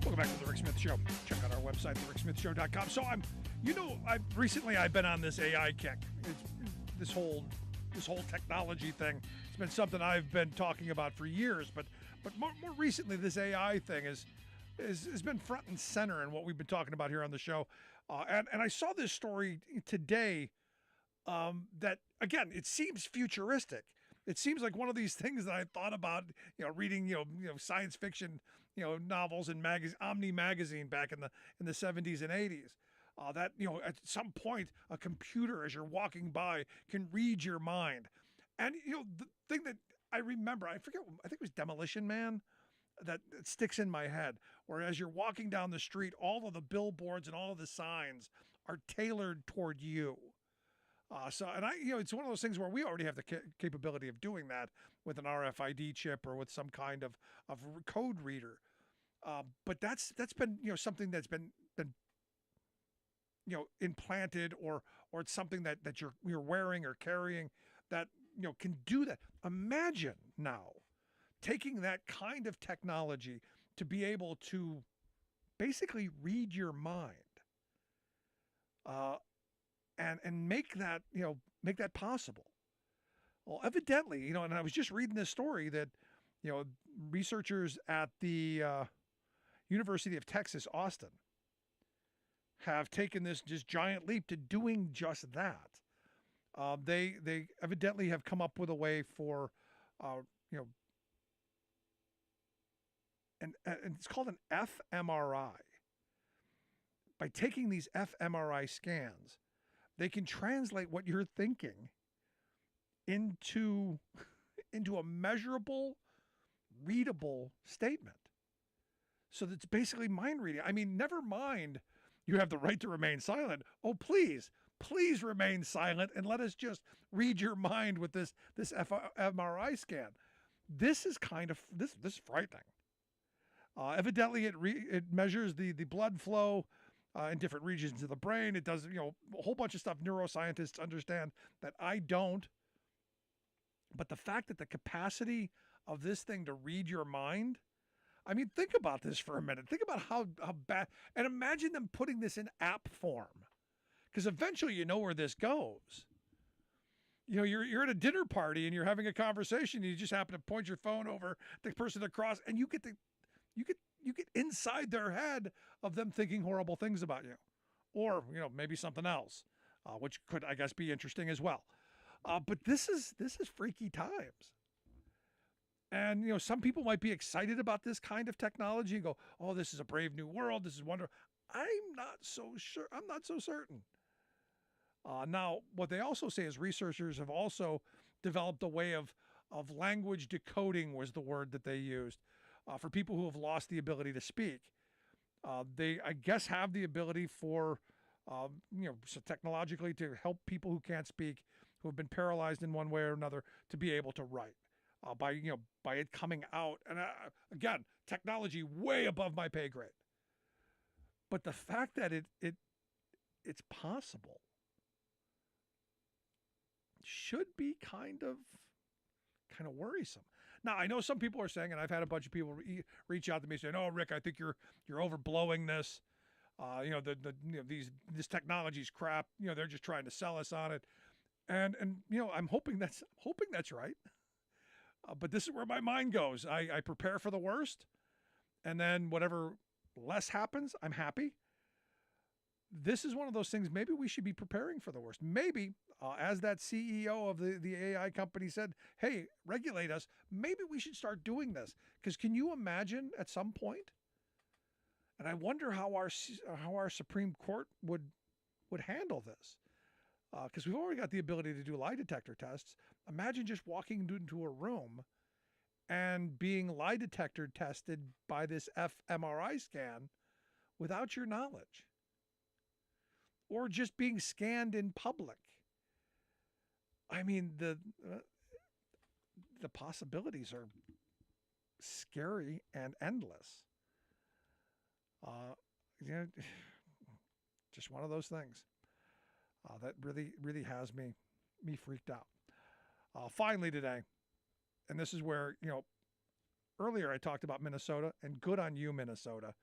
Welcome back to the Rick Smith Show. Check out our website, thericksmithshow.com. So I've been on this AI kick. It's this whole technology thing. It's been something I've been talking about for years, but more recently, this AI thing has been front and center in what we've been talking about here on the show. And I saw this story today that, again, it seems futuristic. It seems like one of these things that I thought about, reading, science fiction, novels and Omni magazine back in the 70s and 80s. That, at some point, a computer, as you're walking by, can read your mind. And, the thing that I remember, I think it was Demolition Man, that sticks in my head, where as you're walking down the street, all of the billboards and all of the signs are tailored toward you. It's one of those things where we already have the capability of doing that with an RFID chip or with some kind of code reader. But that's been, something that's been implanted, or it's something that you're wearing or carrying that, can do that. Imagine now taking that kind of technology to be able to basically read your mind, and make that possible. Well, evidently, and I was just reading this story that, researchers at the University of Texas, Austin, have taken this just giant leap to doing just that. They evidently have come up with a way for, and it's called an fMRI. By taking these fMRI scans, they can translate what you're thinking into a measurable, readable statement. So that's basically mind reading. I mean, never mind, you have the right to remain silent. Oh, please remain silent and let us just read your mind with this fMRI scan. This is this is frightening. Evidently, it measures the blood flow in different regions of the brain. It does, a whole bunch of stuff neuroscientists understand that I don't. But the fact that the capacity of this thing to read your mind, I mean, think about this for a minute. Think about how bad, and imagine them putting this in app form, because eventually you know where this goes. You're at a dinner party and you're having a conversation, and you just happen to point your phone over the person across, and you get inside their head of them thinking horrible things about you, or maybe something else, which could, I guess, be interesting as well. But this is freaky times. And, some people might be excited about this kind of technology and go, oh, this is a brave new world. This is wonderful. I'm not so sure. I'm not so certain. Now, what they also say is researchers have also developed a way of language decoding, was the word that they used, for people who have lost the ability to speak. They, I guess, have the ability for, so technologically, to help people who can't speak, who have been paralyzed in one way or another, to be able to write. By it coming out. And again, technology way above my pay grade. But the fact that it's possible should be kind of worrisome. Now, I know some people are saying, and I've had a bunch of people reach out to me saying, "Oh, Rick, I think you're overblowing this. This technology's crap. They're just trying to sell us on it." And I'm hoping that's right. But this is where my mind goes. I prepare for the worst, and then whatever less happens, I'm happy. This is one of those things, maybe we should be preparing for the worst. Maybe, as that CEO of the AI company said, hey, regulate us, maybe we should start doing this. Because can you imagine at some point? And I wonder how our Supreme Court would handle this. Because we've already got the ability to do lie detector tests. Imagine just walking into a room and being lie detector tested by this fMRI scan without your knowledge. Or just being scanned in public. I mean, the possibilities are scary and endless. Just one of those things that really has me freaked out. Finally today, and this is where, earlier I talked about Minnesota, and good on you, Minnesota,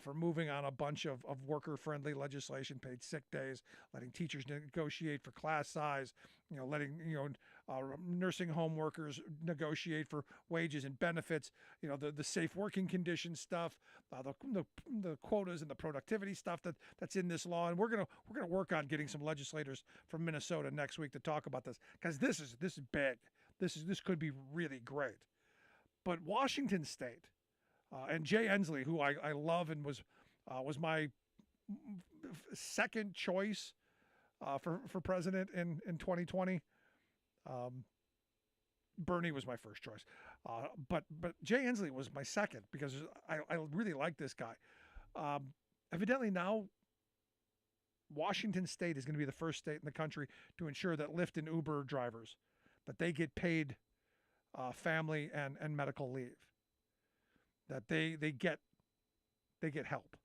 for moving on a bunch of worker-friendly legislation, paid sick days, letting teachers negotiate for class size, letting nursing home workers negotiate for wages and benefits, the safe working conditions stuff, the quotas and the productivity stuff that's in this law. And we're gonna work on getting some legislators from Minnesota next week to talk about this, because this is big. This could be really great. But Washington State. And Jay Inslee, who I love and was my second choice for president in 2020. Bernie was my first choice, but Jay Inslee was my second because I really like this guy. Evidently now, Washington State is going to be the first state in the country to ensure that Lyft and Uber drivers, that they get paid family and medical leave. That they get help.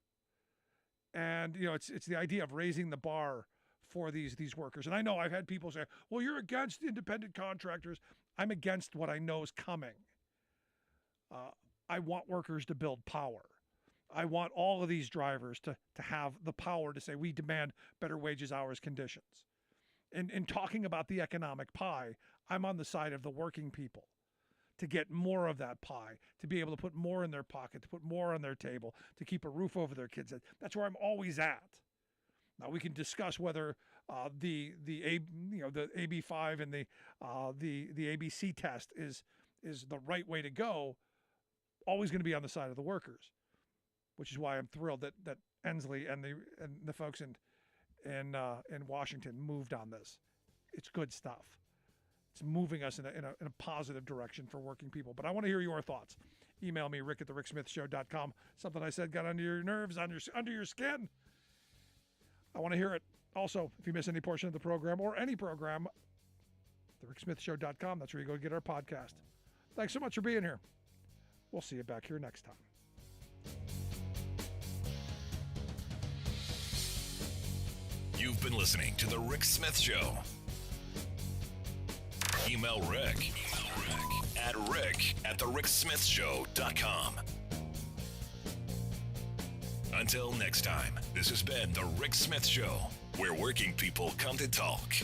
And it's the idea of raising the bar for these workers. And I know I've had people say, well, you're against independent contractors. I'm against what I know is coming. I want workers to build power. I want all of these drivers to have the power to say we demand better wages, hours, conditions. In talking about the economic pie, I'm on the side of the working people. To get more of that pie, to be able to put more in their pocket, to put more on their table, to keep a roof over their kids' heads. That's where I'm always at. Now we can discuss whether the AB5 and the ABC test is the right way to go. Always going to be on the side of the workers, which is why I'm thrilled that Inslee and the folks in Washington moved on this. It's good stuff. It's moving us in a positive direction for working people. But I want to hear your thoughts. Email me, rick@thericksmithshow.com. Something I said got under your nerves, under your skin. I want to hear it. Also, if you miss any portion of the program or any program, thericksmithshow.com. That's where you go get our podcast. Thanks so much for being here. We'll see you back here next time. You've been listening to The Rick Smith Show. Email Rick at rick@thericksmithshow.com. Until next time, this has been The Rick Smith Show, where working people come to talk.